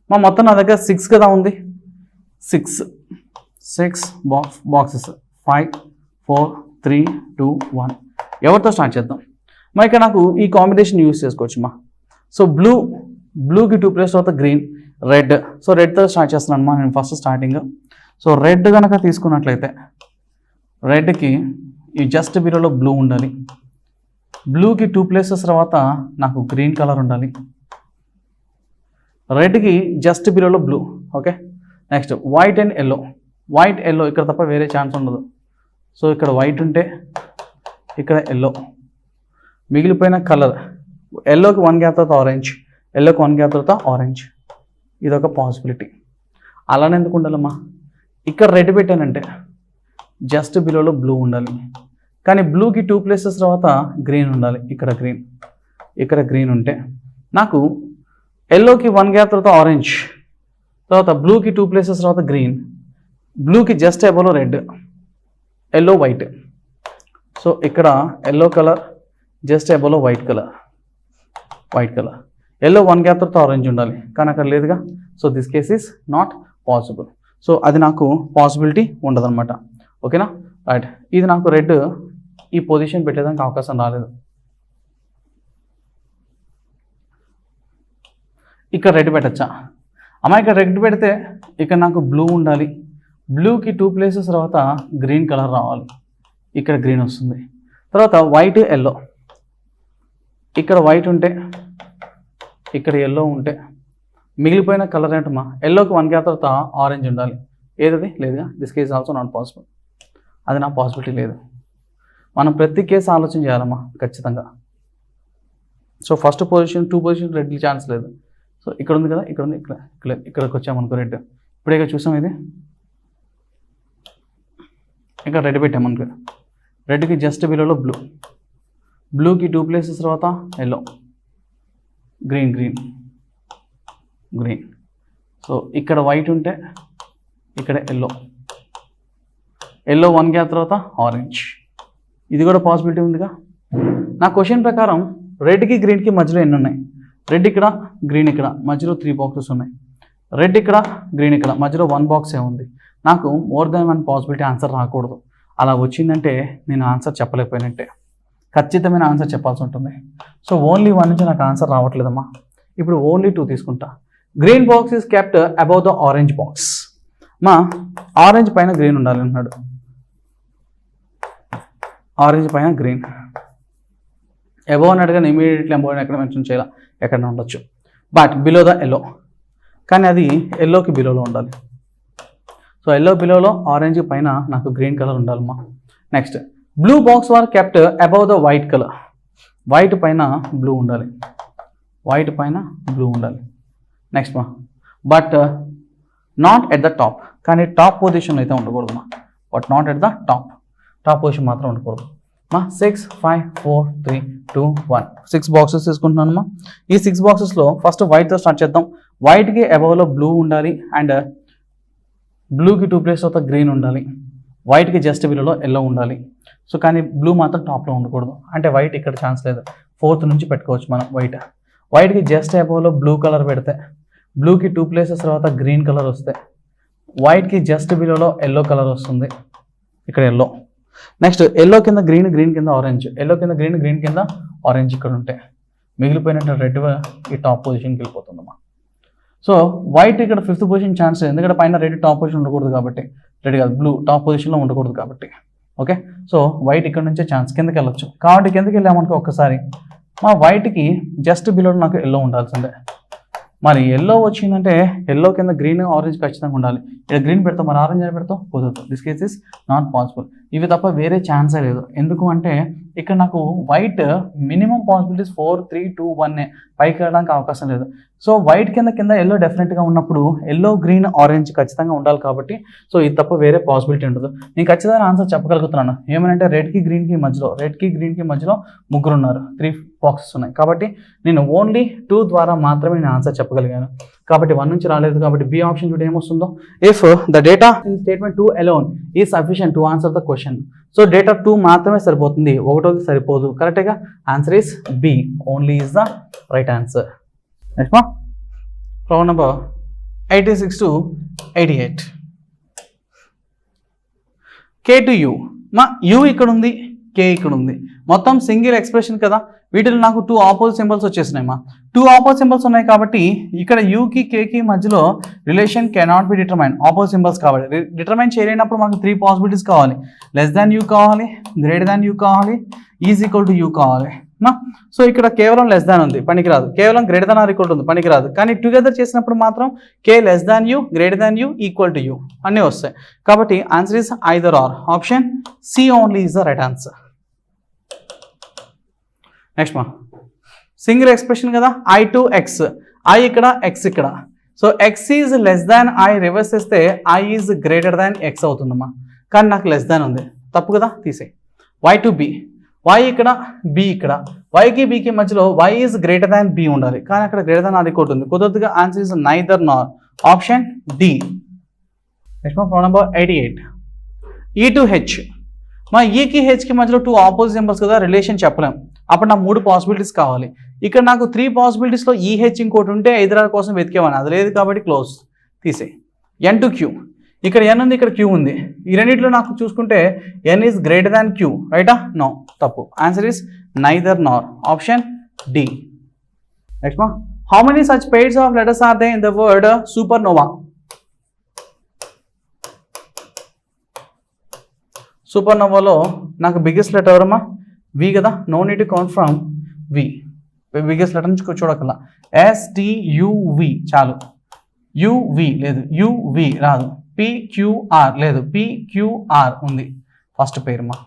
మా మొత్తం నా దగ్గర 6 కదా ఉంది. 6 బాక్సెస్. 5 4 3 2 1. ఎవరితో స్టార్ట్ చేద్దాం? మా ఇక్కడ నాకు ఈ కాంబినేషన్ యూస్ చేసుకోవచ్చు మా. సో బ్లూకి 2 ప్లేస్ తర్వాత గ్రీన్, రెడ్. సో రెడ్తో స్టార్ట్ చేస్తున్నాను అమ్మా నేను ఫస్ట్ స్టార్టింగ్. సో రెడ్ కనుక తీసుకున్నట్లయితే రెడ్కి ఈ జస్ట్ బిలోలో బ్లూ ఉండాలి. బ్లూకి 2 ప్లేసెస్ తర్వాత నాకు గ్రీన్ కలర్ ఉండాలి. రెడ్కి జస్ట్ బిలోలో blue. Okay, next white and yellow. White yellow ఇక్కడ తప్ప వేరే ఛాన్స్ ఉండదు. సో ఇక్కడ వైట్ ఉంటే ఇక్కడ ఎల్లో, మిగిలిపోయిన కలర్ ఎల్లోకి 1 గ్యాప్ తర్వాత ఆరెంజ్, ఎల్లోకి 1 గ్యాప్ తర్వాత ఆరెంజ్. ఇదొక పాసిబిలిటీ. అలానే ఎందుకు ఉండాలమ్మా? ఇక్కడ రెడ్ పెట్టానంటే జస్ట్ బిలోలో బ్లూ ఉండాలి. కానీ బ్లూకి 2 ప్లేసెస్ తర్వాత గ్రీన్ ఉండాలి. ఇక్కడ గ్రీన్ ఉంటే నాకు ఎల్లోకి 1 గ్యాప్ తర్వాత ఆరెంజ్, తర్వాత బ్లూకి 2 ప్లేసెస్ తర్వాత గ్రీన్, బ్లూకి జస్ట్ అబౌవ్లో రెడ్, ఎల్లో వైట్. సో ఇక్కడ ఎల్లో కలర్ జస్ట్ అబౌవ్లో వైట్ కలర్. ఎల్లో 1 గ్యాప్ తర్వాత ఆరెంజ్ ఉండాలి, కానీ అక్కడ లేదుగా. So this case is not possible. So అది నాకు పాసిబిలిటీ ఉండదన్నమాట. ఓకేనా, రైట్. ఇది నాకు రెడ్ ఈ పొజిషన్ పెట్టేదానికి అవకాశం రాలేదు. ఇక్కడ రెడ్ పెట్టచ్చా అమ్మా? ఇక్కడ రెడ్ పెడితే ఇక్కడ నాకు బ్లూ ఉండాలి. బ్లూకి 2 ప్లేసెస్ తర్వాత గ్రీన్ కలర్ రావాలి. ఇక్కడ గ్రీన్ వస్తుంది. తర్వాత వైట్ ఎల్లో. ఇక్కడ వైట్ ఉంటే ఇక్కడ ఎల్లో ఉంటే మిగిలిపోయిన కలర్ ఏంటమ్మా? ఎల్లోకి 1 గ్యాప్ తర్వాత ఆరెంజ్ ఉండాలి. ఏదది? లేదుగా. This case also not possible. అది నా పాసిబిలిటీ లేదు. మనం ప్రతి కేసు ఆలోచన చేయాలమ్మా ఖచ్చితంగా. So first position 2 position red chance లేదు. సో ఇక్కడ ఉంది కదా, ఇక్కడ ఉంది, ఇక్కడికి వచ్చామనుకో రెడ్. ఇప్పుడే ఇక్కడ చూసాం ఇది. ఇక్కడ రెడ్ పెట్టామనుకో, రెడ్కి జస్ట్ బిలోలో బ్లూకి 2 ప్లేసెస్ తర్వాత ఎల్లో, గ్రీన్. సో ఇక్కడ వైట్ ఉంటే ఇక్కడ ఎల్లో 1 గ్యాప్ తర్వాత ఆరెంజ్. ఇది కూడా పాసిబిలిటీ ఉందిగా. నా క్వశ్చన్ ప్రకారం రెడ్కి గ్రీన్కి మధ్యలో ఎన్ని ఉన్నాయి? రెడ్ ఇక్కడ, గ్రీన్ ఇక్కడ, మధ్యలో 3 బాక్సెస్ ఉన్నాయి. రెడ్ ఇక్కడ, గ్రీన్ ఇక్కడ, మధ్యలో 1 బాక్సే ఉంది. నాకు మోర్ దాన్ 1 పాసిబిలిటీ ఆన్సర్ రాకూడదు. అలా వచ్చిందంటే నేను ఆన్సర్ చెప్పలేకపోయినట్టే, ఖచ్చితమైన ఆన్సర్ చెప్పాల్సి ఉంటుంది. సో ఓన్లీ 1 నుంచి నాకు ఆన్సర్ రావట్లేదమ్మా. ఇప్పుడు ఓన్లీ 2 తీసుకుంటా. Green box is kept above the orange box. మా ఆరెంజ్ పైన గ్రీన్ ఉండాలి అంటున్నాడు. ఆరెంజ్ పైన గ్రీన్ అబౌవ్ అన్నట్టుగా ఇమీడియట్లీ అబౌవ్ ఎక్కడ మెన్షన్ చేయాలి, ఎక్కడ ఉండొచ్చు. బట్ బిలో ద ఎల్లో, కానీ అది ఎల్లోకి బిలోలో ఉండాలి. సో ఎల్లో బిలోలో ఆరెంజ్ పైన నాకు గ్రీన్ కలర్ ఉండాలమ్మా. Next blue box are kept above the white colour. White పైన బ్లూ ఉండాలి, వైట్ పైన బ్లూ ఉండాలి. నెక్స్ట్ మా but not at the top, కానీ టాప్ పొజిషన్ అయితే ఉండకూడదు మా. But not at the top, top position మాత్రం ఉండకూడదు మా. 6, 5, 4, 3, 2, 1 6 బాక్సెస్ తీసుకుంటున్నానమ్మా. ఈ 6 బాక్సెస్లో ఫస్ట్ వైట్తో స్టార్ట్ చేద్దాం. వైట్కి అబౌవ్లో బ్లూ ఉండాలి అండ్ బ్లూకి 2 ప్లేస్ అవుతా గ్రీన్ ఉండాలి. వైట్కి జస్ట్ బిలోలో ఎల్లో ఉండాలి. సో కానీ బ్లూ మాత్రం టాప్లో ఉండకూడదు, అంటే వైట్ ఇక్కడ ఛాన్స్ లేదు. 4th నుంచి పెట్టుకోవచ్చు మనం వైట్. వైట్కి జస్ట్ అబౌవ్లో బ్లూ కలర్ పెడితే, బ్లూకి 2 ప్లేసెస్ తర్వాత గ్రీన్ కలర్ వస్తే, వైట్కి జస్ట్ బిలోలో ఎల్లో కలర్ వస్తుంది, ఇక్కడ ఎల్లో. నెక్స్ట్ ఎల్లో కింద గ్రీన్, గ్రీన్ కింద ఆరెంజ్, ఎల్లో కింద గ్రీన్, గ్రీన్ కింద ఆరెంజ్ ఇక్కడ ఉంటాయి. మిగిలిపోయినట్టు రెడ్ ఈ టాప్ పొజిషన్కి వెళ్ళిపోతుందమ్మా. సో వైట్ ఇక్కడ 5th పొజిషన్ ఛాన్స్ లేదు, ఎందుకంటే పైన రెడ్ టాప్ పొజిషన్ ఉండకూడదు కాబట్టి, రెడ్ కాదు బ్లూ టాప్ పొజిషన్లో ఉండకూడదు కాబట్టి. ఓకే, సో వైట్ ఇక్కడ నుంచే ఛాన్స్, కిందకి వెళ్ళొచ్చు. కాబట్టి కిందకి వెళ్ళామనుకో ఒక్కసారి మా వైట్కి జస్ట్ బిలో నాకు ఎల్లో ఉండాల్సిందే. మరి ఎల్లో వచ్చిందంటే ఎల్లో కింద గ్రీన్, ఆరెంజ్ ఖచ్చితంగా ఉండాలి. ఇక్కడ గ్రీన్ పెడతాం, మరి ఆరెంజ్ అని పెడతాం, కుదరదు. This case is not possible. ఇవి తప్ప వేరే ఛాన్సే లేదు. ఎందుకు అంటే ఇక్కడ నాకు వైట్ మినిమం పాసిబిలిటీస్ 4, 3, 2, 1 పైకి వెళ్ళడానికి అవకాశం లేదు. సో వైట్ కింద ఎల్లో డెఫినెట్గా ఉన్నప్పుడు ఎల్లో, గ్రీన్, ఆరెంజ్ ఖచ్చితంగా ఉండాలి కాబట్టి సో ఇది తప్ప వేరే పాసిబిలిటీ ఉండదు. నేను ఖచ్చితంగా ఆన్సర్ చెప్పగలుగుతున్నాను. ఏమనంటే రెడ్కి గ్రీన్కి మధ్యలో 3 ఉన్నారు, 3 బాక్సెస్ ఉన్నాయి. కాబట్టి నేను ఓన్లీ 2 ద్వారా మాత్రమే నేను ఆన్సర్ చెప్పగలిగాను. కాబట్టి 1 నుంచి రాలేదు. కాబట్టి బి ఆప్షన్ చూడ ఏమొస్తుందో, if the data in statement 2 alone is sufficient to answer the question. So data 2 మాత్రమే సరిపోతుంది, 1ది సరిపోదు. కరెక్ట్గా answer is B, only is the right answer. Next మా problem number 86 to 88. K to U. మా U ఇక్కడ ఉంది, K ఇక్కడ ఉంది, మొత్తం సింగిల్ ఎక్స్ప్రెషన్ కదా. వీటిలో నాకు 2 ఆపోజిట్ సింబల్స్ వచ్చేసినాయి మా. 2 ఆపోజిట్ సింబల్స్ ఉన్నాయి కాబట్టి ఇక్కడ యూకి కేకి మధ్యలో relation cannot be determine. Opposite symbols కావాలి, డిటర్మైన్ చేయలేనప్పుడు మనకు 3 పాసిబిలిటీస్ కావాలి. లెస్ దాన్ యూ కావాలి, గ్రేటర్ దాన్ యూ కావాలి, ఈజ్ ఈక్వల్ టు యూ కావాలి మా. సో ఇక్కడ కేవలం లెస్ దాన్ ఉంది, పనికిరాదు. కేవలం greater than or equal to ఉంది, పనికిరాదు. కానీ టుగెదర్ చేసినప్పుడు మాత్రం K less than U, greater than U, equal to U అన్నీ వస్తాయి. కాబట్టి answer is either or. Option C only is the right answer. Next మా సింగిల్ ఎక్స్ప్రెషన్ కదా, ఐ టు ఎక్స్, ఐ ఇక్కడ, ఎక్స్ ఇక్కడ. So X is less than I reverse చేస్తే I is greater than X అవుతుందమ్మా. కానీ నాకు less than ఉంది, తప్పు కదా, తీసే. వై టు బి, వై ఇక్కడ, బి ఇక్కడ, వైకి బికి మధ్యలో Y is greater than B ఉండాలి. కానీ అక్కడ గ్రేటర్ దాన్ అది ఒకటి ఉంది, కుదరదుగా. Answer is neither nor. Option D. Next మా ప్రాబ్లం నెంబర్ 88. ఈ టు హెచ్, మా ఈకి హెచ్కి మధ్యలో 2 ఆపోజిట్ సింబల్స్ కదా, రిలేషన్ చెప్పలేం. అప్పుడు నాకు 3 పాసిబిలిటీస్ కావాలి. ఇక్కడ నాకు 3 పాసిబిలిటీస్లో ఈహెచ్ ఇంకోటి ఉంటే ఐదరాల కోసం వెతికేవాడిని, అది లేదు కాబట్టి క్లోజ్, తీసే. ఎన్ టు క్యూ, ఇక్కడ ఎన్ ఉంది, ఇక్కడ క్యూ ఉంది. ఈ రెండింటిలో నాకు చూసుకుంటే N is greater than Q, రైటా? నో, తప్పు. Answer is neither nor. Option D. Next మా how many such pairs of letters are there in the word supernova? సూపర్ నోవాలో నాకు బిగ్గెస్ట్ లెటర్ ఎవరమ్మా? వి కదా. No need to count from V. Biggest letter నుంచి చూడకల్లా. STUV చాలు. UV లేదు, UV రాదు. PQR లేదు, PQR ఉంది ఫస్ట్ పేరుమా.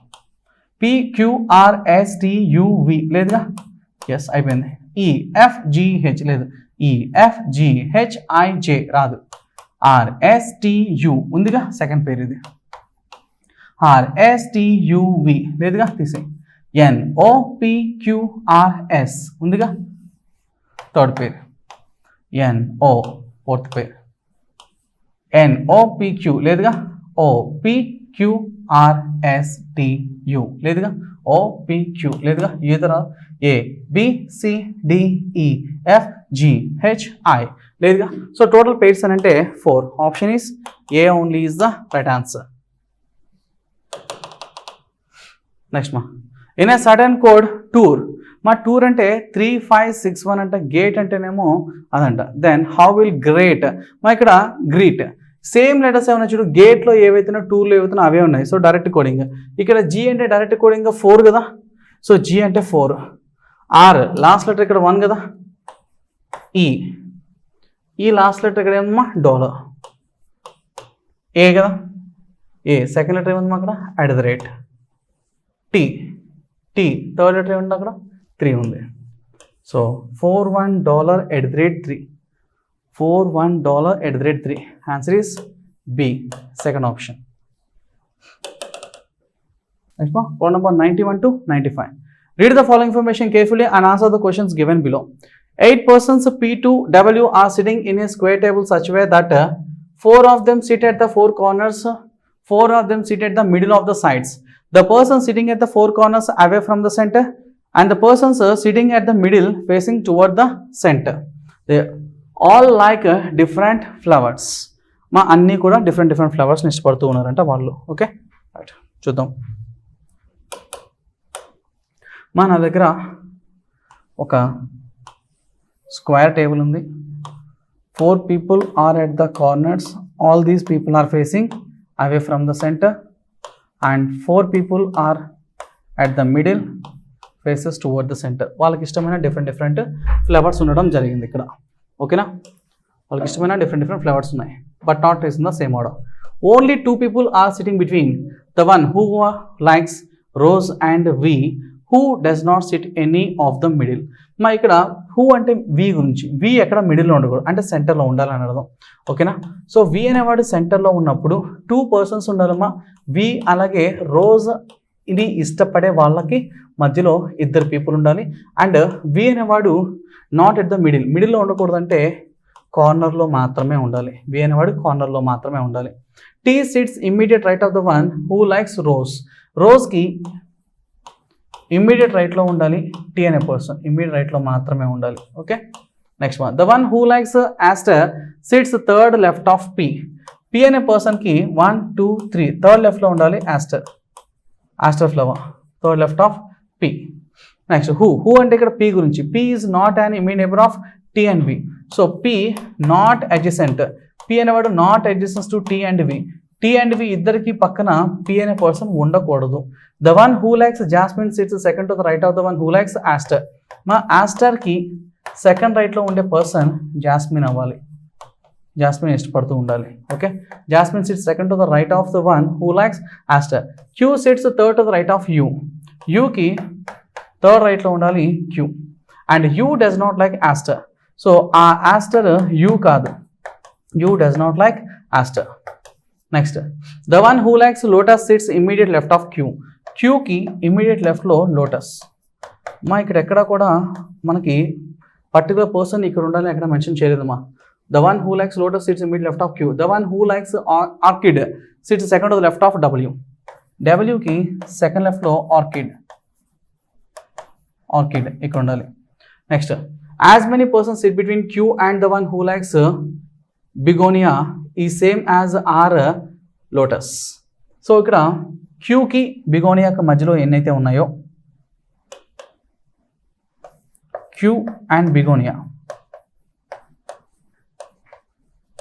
PQRSTUV లేదుగా, ఎస్ అయిపోయింది. EFGH లేదు, EFGHIJ రాదు. RSTU ఉందిగా, సెకండ్ పేరు ఇది. RSTUV లేదుగా, తీసే. NOPQRS ఉందిగా, థర్డ్ పేరు. NO ఫోర్త్ పేరు. NOPQ లేదుగా, OPQRSTU లేదుగా, OPQ లేదుగా. ఏ తర్వాత ABCDEF GHI లేదుగా. సో టోటల్ పెయిర్స్ అని అంటే 4. Option is A only is the right answer. Next మా in a sudden code tour, మా టూర్ అంటే 3561 అంటే గేట్ అంటేనేమో అదంట. దెన్ హౌ విల్ గ్రేట్, మా ఇక్కడ గ్రీట్ సేమ్ లెటర్స్ ఏమైనా చూడు, గేట్లో ఏవైతున్నా టూర్లో ఏవైతున్నా అవే ఉన్నాయి. So direct coding. ఇక్కడ జీ అంటే డైరెక్ట్ కోడింగ్ 4 కదా, సో జీ అంటే 4. ఆర్ లాస్ట్ లెటర్ ఇక్కడ 1 కదా, ఈ లాస్ట్ లెటర్ ఇక్కడ ఏమమ్మా $. ఏ కదా, ఏ సెకండ్ లెటర్ ఏముందమ్మా అక్కడ @ టీ థర్డ్ లెటర్ ఏముంది అక్కడ 3 ఉంది. So $41 $41 answer is B, second option. Next roll number 91 to 95. Read the following information carefully and answer the questions given below. 8 persons P2W are sitting in a square table such way that 4 of them sit at the 4 corners, 4 of them sit at the middle of the sides. The person sitting at the 4 corners away from the center and the persons sitting at the middle facing toward the center. They all like different flowers. మా అన్నీ కూడా different ఫ్లవర్స్ని ఇష్టపడుతూ ఉన్నారంట వాళ్ళు. Okay right, చూద్దాం. నా దగ్గర ఒక స్క్వేర్ టేబుల్ ఉంది. 4 people are at the corners. All these people are facing away from the center and 4 people are at the middle faces toward the center. వాళ్ళకి ఇష్టమైన డిఫరెంట్ ఫ్లవర్స్ ఉండడం జరిగింది ఇక్కడ. ఓకేనా, వాళ్ళకి ఇష్టమైన డిఫరెంట్ ఫ్లవర్స్ ఉన్నాయి, but not in the same order. Only 2 people are sitting between the one who likes rose and V, who does not sit any of the middle. మా ఇక్కడ హూ అంటే వి గురించి, వి ఎక్కడ మిడిల్లో ఉండకూడదు అంటే సెంటర్లో ఉండాలని అర్థం. ఓకేనా, సో వి అనేవాడు సెంటర్లో ఉన్నప్పుడు 2 persons ఉండాలమ్మా. వి అలాగే రోజ్ ఇది ఇష్టపడే వాళ్ళకి మధ్యలో 2 people ఉండాలి. అండ్ వి అనేవాడు నాట్ ఎట్ ద మిడిల్లో ఉండకూడదంటే కార్నర్లో మాత్రమే ఉండాలి. వి అనేవాడు కార్నర్లో మాత్రమే ఉండాలి. T sits immediate right of the one who likes rose, రోజ్కి ఇమ్మీడియట్ రైట్లో ఉండాలి. టీ అనే పర్సన్ ఇమ్మీడియట్ రైట్లో మాత్రమే ఉండాలి. Okay, next one the one who likes aster sits third left of P, P అనే పర్సన్కి 1 2 3 థర్డ్ లెఫ్ట్లో ఉండాలి. Aster flower third left of P. Next who అంటే ఇక్కడ పీ గురించి, P is not an immediate neighbour of T and V. So P not adjacent, P అనేవాడు not adjacents to T and V. T and V ఇద్దరికి పక్కన P అనే person ఉండకూడదు. The one who likes jasmine sits second to the right of the one who likes aster, మా ఆస్టర్కి second రైట్లో ఉండే person jasmine అవ్వాలి, jasmine ఇష్టపడుతూ ఉండాలి. Okay, jasmine sits second to the right of the one who likes aster. Q sits third to the right of U, యూకి third రైట్లో ఉండాలి Q. And U does not like aster, so ఆ aster U కాదు, U does not like aster. Next the one who likes lotus sits immediate left of Q, క్యూకి immediate లెఫ్ట్లో lotus. మా ఇక్కడ ఎక్కడ కూడా మనకి పర్టికులర్ పర్సన్ ఇక్కడ ఉండాలి ఎక్కడ మెన్షన్ చేయలేదమ్మా. The one who likes lotus sits immediate left of Q. The one who likes orchid sits second to the left of W, డబ్ల్యూకి సెకండ్ లెఫ్ట్లో ఆర్కిడ్ ఇక్కడ ఉండాలి. Next as many persons sit between Q and the one who likes begonia ఈ same as R lotus. So ఇక్కడ క్యూకి బిగోనియాకి మధ్యలో ఎన్నైతే ఉన్నాయో, క్యూ అండ్ బిగోనియా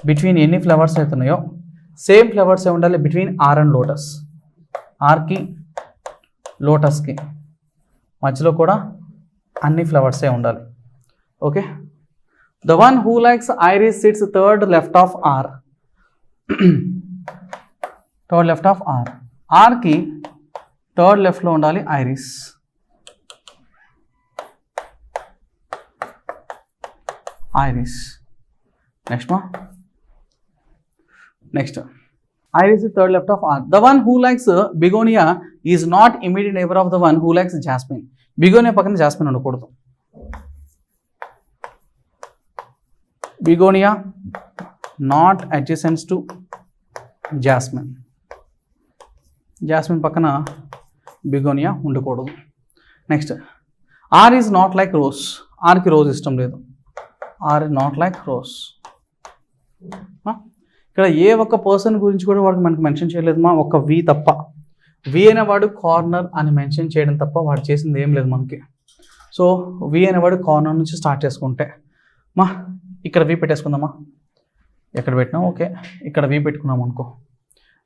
బిట్వీన్ ఎన్ని ఫ్లవర్స్ అయితే ఉన్నాయో సేమ్ ఫ్లవర్సే ఉండాలి బిట్వీన్ ఆర్ అండ్ లోటస్. ఆర్కి లోటస్కి మధ్యలో కూడా అన్ని ఫ్లవర్సే ఉండాలి. Okay, the one who likes iris sits third left of R, third left of R, ఆర్కి థర్డ్ లెఫ్ట్లో ఉండాలి iris. Next iris third left of R. The one who likes begonia is not immediate neighbour of the one who likes jasmine, begonia పక్కన jasmine ఉండకూడదు. Begonia not adjacents to jasmine, jasmine పక్కన begonia ఉండకూడదు. Next R is not like rose, ఆర్కి rose ఇష్టం లేదు. R not like roses. ఇక్కడ ఏ ఒక్క పర్సన్ గురించి కూడా వాడికి మనకి మెన్షన్ చేయలేదు మా, ఒక్క వి తప్ప. వి అనేవాడు కార్నర్ అని మెన్షన్ చేయడం తప్ప వాడు చేసింది ఏం లేదు మనకి. సో వి అనేవాడు కార్నర్ నుంచి స్టార్ట్ చేసుకుంటే మా ఇక్కడ వి పెట్టేసుకుందామా, ఎక్కడ పెట్టినా ఓకే, ఇక్కడ వి పెట్టుకున్నాం అనుకో.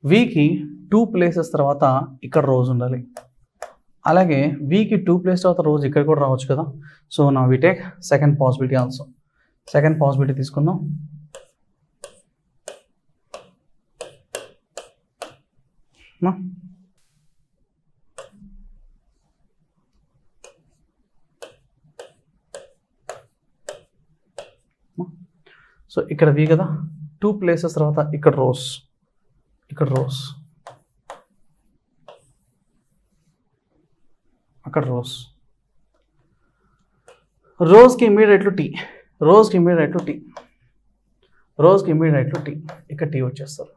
వికి 2 ప్లేసెస్ తర్వాత ఇక్కడ రోజ్ ఉండాలి, అలాగే వికి 2 ప్లేస్ తర్వాత రోజ్ ఇక్కడ కూడా రావచ్చు కదా. So now we take second possibility also. Second possibility తీసుకుందాం. సో ఇక్కడ వి కదా, 2 ప్లేసెస్ తర్వాత ఇక్కడ రోజ్, ఇక్కడ రోజ్, అక్కడ రోజ్. రోజ్కి ఇమీడియట్లు టీ, రోజ్కి ఇమీడియట్లు టీ, రోజ్కి ఇమీడియట్లు టీ, ఇక్కడ టీ వచ్చేస్తారు.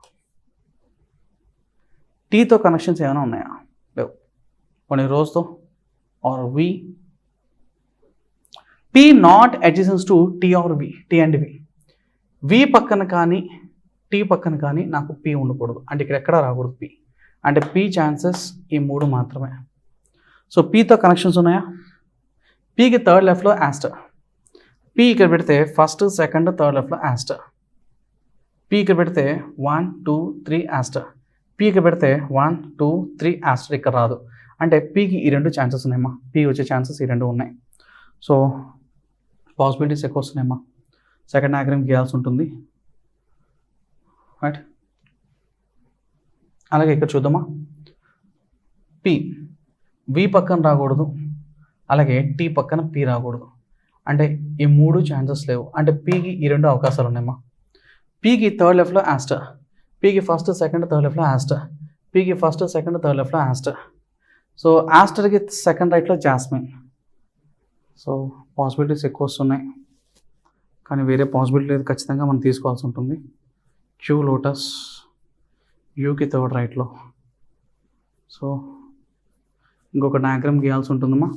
టీతో కనెక్షన్స్ ఏమైనా ఉన్నాయా? లేవు. కొన్ని రోజ్తో or V. P not adjacency to T or V, T and V. V పక్కన కానీ టీ పక్కన కానీ నాకు పీ ఉండకూడదు, అంటే ఇక్కడ ఎక్కడ రాకూడదు పీ. అంటే పీ ఛాన్సెస్ ఈ 3 మాత్రమే. సో పీతో కనెక్షన్స్ ఉన్నాయా? పీకి థర్డ్ లెఫ్ట్లో యాస్టర్. పీ ఇక్కడ పెడితే ఫస్ట్ సెకండ్ థర్డ్ లెఫ్ట్లో యాస్టర్. పీ ఇక్కడ పెడితే 1 2 3 యాస్టర్. పీ ఇక్కడ పెడితే 1 2 3 యాస్టర్ ఇక్కడ రాదు. అంటే పీకి ఈ 2 ఛాన్సెస్ ఉన్నాయమ్మా, పీ వచ్చే ఛాన్సెస్ ఈ 2 ఉన్నాయి. సో పాసిబిలిటీస్ ఎక్కువ వస్తున్నాయమ్మా. సెకండ్ డయాగ్రామ్ గీయాల్సి ఉంటుంది, రైట్. అలాగే ఇక్కడ చూద్దామా, పీ వి పక్కన రాకూడదు, అలాగే టీ పక్కన పీ రాకూడదు. అంటే ఈ 3 ఛాన్సెస్ లేవు. అంటే పీకి ఈ 2 అవకాశాలు ఉన్నాయమ్మా. పీకి థర్డ్ లెఫ్ట్లో యాస్టర్, పీకి ఫస్ట్ సెకండ్ థర్డ్ లెఫ్ట్లో యాస్టర్, పీకి ఫస్ట్ సెకండ్ థర్డ్ లెఫ్ట్లో యాస్టర్. సో యాస్టర్కి సెకండ్ రైట్లో జాస్మిన్. సో పాసిబిలిటీస్ ఎక్కువ వస్తున్నాయి, కానీ వేరే పాసిబిలిటీ లేదు, ఖచ్చితంగా మనం తీసుకోవాల్సి ఉంటుంది. క్యూ లోటస్, యూకి థర్డ్ రైట్లో. సో ఇంకొక డయాగ్రామ్ గీయాల్సి ఉంటుందమ్మా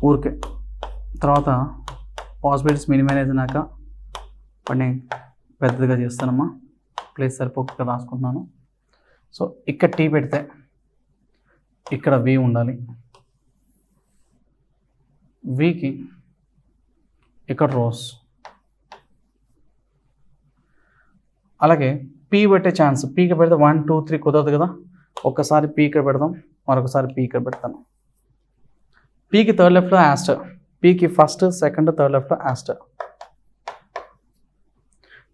ఊరికే. తర్వాత పాసిబిలిటీస్ మినిమైజ్ అయినాక వాడిని పెద్దదిగా చేస్తానమ్మా. ప్లేస్ సరిపోక రాసుకుంటున్నాను. సో ఇక్కడ టీ పెడితే ఇక్కడ వి ఉండాలి, వికి ఇక్కడ రోజ్. అలాగే పీ పెట్టే ఛాన్స్, పీకి పెడితే 1 2 3 కుదరదు కదా. ఒక్కసారి పీ ఇక్కడ పెడదాం, మరొకసారి పీ ఇక్కడ పెడతాను. పీకి థర్డ్ లెఫ్ట్లో యాస్టర్, పీకి ఫస్ట్ సెకండ్ థర్డ్ లెఫ్ట్లో యాస్టర్,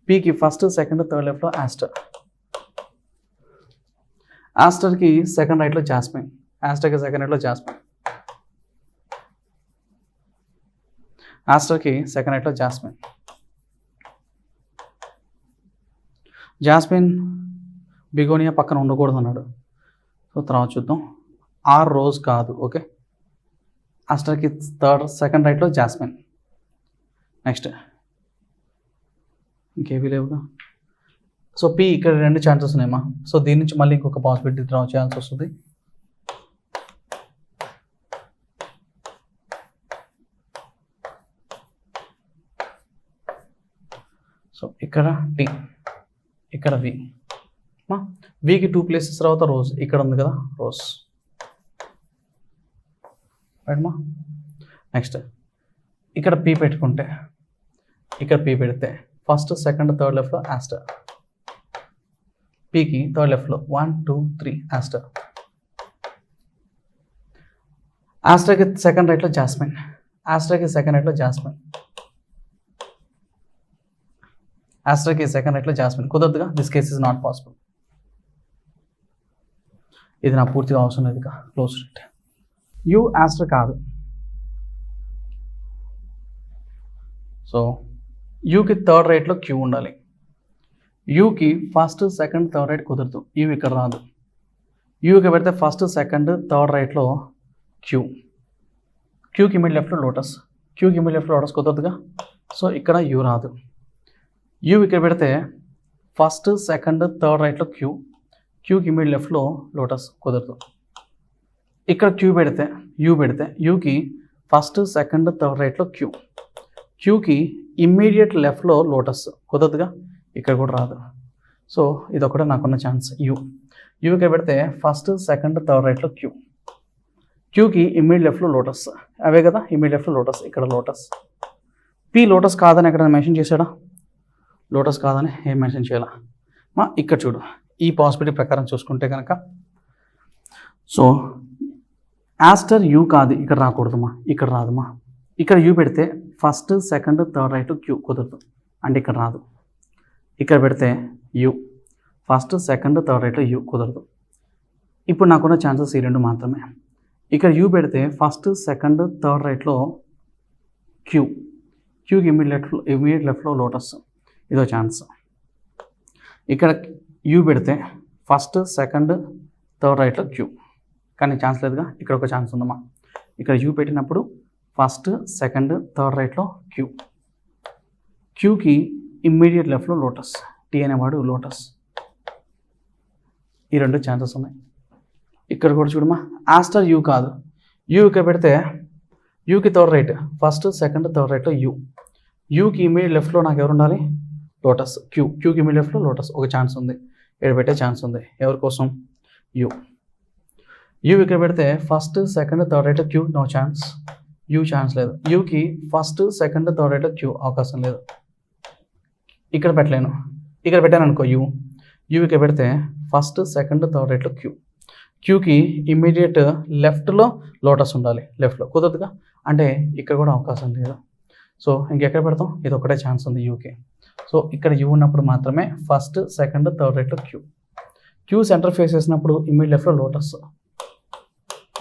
పీకి ఫస్ట్ సెకండ్ థర్డ్ లెఫ్ట్లో యాస్టర్. యాస్టర్కి సెకండ్ రైట్లో జాస్మిన్, యాస్టర్కి సెకండ్ రైట్లో జాస్మిన్, యాస్టర్కి సెకండ్ రైట్లో జాస్మిన్. జాస్మిన్ బిగోనియా పక్కన ఉండకూడదు అన్నాడు. సో తర్వాత చూద్దాం. ఆర్ రోజ్ కాదు, ఓకే. యాస్టర్కి సెకండ్ రైట్లో జాస్మిన్. నెక్స్ట్ ఇంకేవి లేవుగా. సో పీ ఇక్కడ 2 ఛాన్సెస్ ఉన్నాయమ్మా. సో దీని నుంచి మళ్ళీ ఇంకొక పాసిబిలిటీ డ్రా చేయాల్సి వస్తుంది. సో ఇక్కడ టీ, ఇక్కడ వి. వికి 2 ప్లేసెస్ తర్వాత రోజ్ ఇక్కడ ఉంది కదా, రోజ్, రైట్ మా. నెక్స్ట్ ఇక్కడ పీ పెట్టుకుంటే, ఇక్కడ పీ పెడితే ఫస్ట్ సెకండ్ థర్డ్ లెఫ్ట్లో యాస్టర్, పీకి థర్డ్ లెఫ్ట్లో 1 2 3 యాస్టర్. యాస్టర్కి సెకండ్ రైట్లో జాస్మిన్, యాస్టర్కి సెకండ్ రైట్లో జాస్మిన్, యాస్టర్కి సెకండ్ రైట్లో జాస్మిన్. కుదరదుగా, this case is not possible. ఇది నాకు పూర్తిగా అవసరం లేదు. Close right. యూ యాస్టర్ కాదు. సో యూకి థర్డ్ రైట్లో క్యూ ఉండాలి. యూకి ఫస్ట్ సెకండ్ థర్డ్ రైట్ కుదరదు, యూ ఇక్కడ రాదు. యూకి పెడితే ఫస్ట్ సెకండ్ థర్డ్ రైట్లో క్యూ, క్యూకి మిడ్ లెఫ్ట్లో లోటస్, క్యూకి మిడ్ లెఫ్ట్లో లోటస్ కుదరదుగా. సో ఇక్కడ యూ రాదు. యూ ఇక్కడ పెడితే ఫస్ట్ సెకండ్ థర్డ్ రైట్లో క్యూ, క్యూకి మిడ్ లెఫ్ట్లో లోటస్ కుదరదు. ఇక్కడ క్యూ పెడితే యూ పెడితే యూకి ఫస్ట్ సెకండ్ థర్డ్ రైట్లో క్యూ. క్యూకి ఇమ్మీడియట్ లెఫ్ట్లో లోటస్ కుదరదుగా, ఇక్కడ కూడా రాదు. సో ఇదొకటే నాకున్న ఛాన్స్. యూకి పెడితే ఫస్ట్ సెకండ్ థర్డ్ రైట్లో క్యూ. క్యూకి ఇమ్మీడియట్ లెఫ్ట్లో లోటస్, అవే కదా ఇమ్మీడియట్ లెఫ్ట్లో లోటస్, ఇక్కడ లోటస్. పి లోటస్ కాదని ఎక్కడ మెన్షన్ చేశాడా? లోటస్ కాదని ఏం మెన్షన్ చేయాలా? ఇక్కడ చూడు, ఈ పాసిబిలిటీ ప్రకారం చూసుకుంటే కనుక, సో యాస్టర్ యూ కాదు, ఇక్కడ రాకూడదుమా, ఇక్కడ రాదుమా. ఇక్కడ యూ పెడితే first second third right Q కుదరదు, అంటే ఇక్కడ రాదు. ఇక్కడ పెడితే యూ ఫస్ట్ సెకండ్ థర్డ్ రైట్లో యూ కుదరదు. ఇప్పుడు నాకున్న ఛాన్సెస్ ఈ రెండు మాత్రమే. ఇక్కడ యూ పెడితే ఫస్ట్ సెకండ్ థర్డ్ రైట్లో క్యూకి ఇమీడియట్ లెఫ్ట్లో లోటస్, ఇదో ఛాన్స్. ఇక్కడ యూ పెడితే ఫస్ట్ సెకండ్ థర్డ్ రైట్లో క్యూ, కానీ ఛాన్స్ లేదుగా. ఇక్కడ ఒక ఛాన్స్ ఉందమ్మా. ఇక్కడ యూ పెట్టినప్పుడు ఫస్ట్ సెకండ్ థర్డ్ రైట్లో క్యూకి ఇమ్మీడియట్ లెఫ్ట్లో లోటస్, టీ అనేవాడు లోటస్. ఈ రెండు ఛాన్సెస్ ఉన్నాయి. ఇక్కడ కూడా చూడమ్మా, ఆస్టర్ యూ కాదు, యూ ఇక్కడ పెడితే యూకి third right first second third రైట్లో యూకి ఇమీడియట్ లెఫ్ట్లో నాకు ఎవరు ఉండాలి? లోటస్. క్యూకి ఇమీడియట్ లెఫ్ట్లో లోటస్, ఒక ఛాన్స్ ఉంది. ఇక్కడ పెట్టే ఛాన్స్ ఉంది. ఎవరి కోసం? యూ ఇక్కడ పెడితే ఫస్ట్ సెకండ్ థర్డ్ రైట్లో Q, no chance. U chance లేదు. యూకి ఫస్ట్ సెకండ్ థర్డ్ రైట్లో క్యూ, అవకాశం లేదు. ఇక్కడ పెట్టలేను. ఇక్కడ పెట్టాను అనుకో యూ ఇక్కడ పెడితే ఫస్ట్ సెకండ్ థర్డ్ రైట్లో క్యూకి ఇమ్మీడియట్ లెఫ్ట్లో లోటస్ ఉండాలి, లెఫ్ట్లో కుదరదుగా, అంటే ఇక్కడ కూడా అవకాశం లేదు. సో ఇంకెక్కడ పెడతాం? ఇది ఒకటే ఛాన్స్ ఉంది యూకి. సో ఇక్కడ యూ ఉన్నప్పుడు మాత్రమే ఫస్ట్ సెకండ్ థర్డ్ రైట్లో క్యూ సెంటర్ ఫేస్ చేసినప్పుడు ఇమ్మీడియట్ లెఫ్ట్లో లోటస్,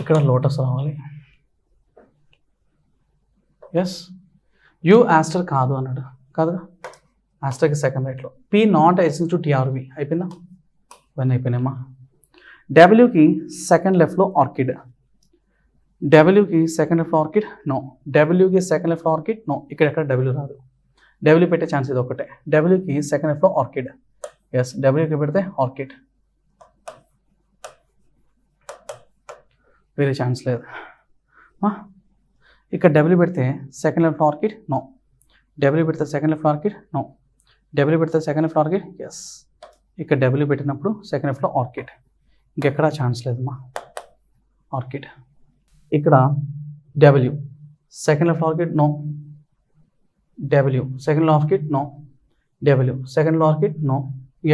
ఇక్కడ లోటస్ రావాలి. ఎస్, యూ ఆస్టర్ కాదు అన్నాడు, కాదుగా. ఆస్టర్కి సెకండ్ రైట్లో. P not essence to TRV అయిపోయిందా? ఇవన్నీ అయిపోయినాయమ్మా. డబ్ల్యూకి సెకండ్ లెఫ్ట్లో ఆర్కిడ్, డబ్ల్యూకి సెకండ్ లెఫ్ట్లో ఆర్కిడ్ నో, డబ్ల్యూకి సెకండ్ లెఫ్ట్లో ఆర్కిడ్ నో. ఇక్కడ ఎక్కడ డబ్ల్యూ రాదు. డబ్ల్యూ పెట్టే ఛాన్స్ ఇది ఒకటే. డబ్ల్యూకి సెకండ్ లెఫ్ట్లో ఆర్కిడ్, ఎస్, డబ్ల్యూకి పెడితే ఆర్కిడ్, వేరే ఛాన్స్ లేదు. ఇక్కడ డబ్ల్యూ పెడితే సెకండ్ లెఫ్ట్లో ఆర్కిడ్ నో, డబ్ల్యూ పెడితే సెకండ్ లెఫ్ట్లో ఆర్కిడ్ నో, డబ్ల్యూ పెడితే సెకండ్ లెఫ్ట్లో ఆర్కిడ్ ఎస్. ఇక్కడ డబ్ల్యూ పెట్టినప్పుడు సెకండ్ లెఫ్ట్లో ఆర్కిడ్, ఇంకెక్కడా ఛాన్స్ లేదమ్మా. ఆర్కిడ్ ఇక్కడ W second left orchid no, W second orchid no, W second orchid no.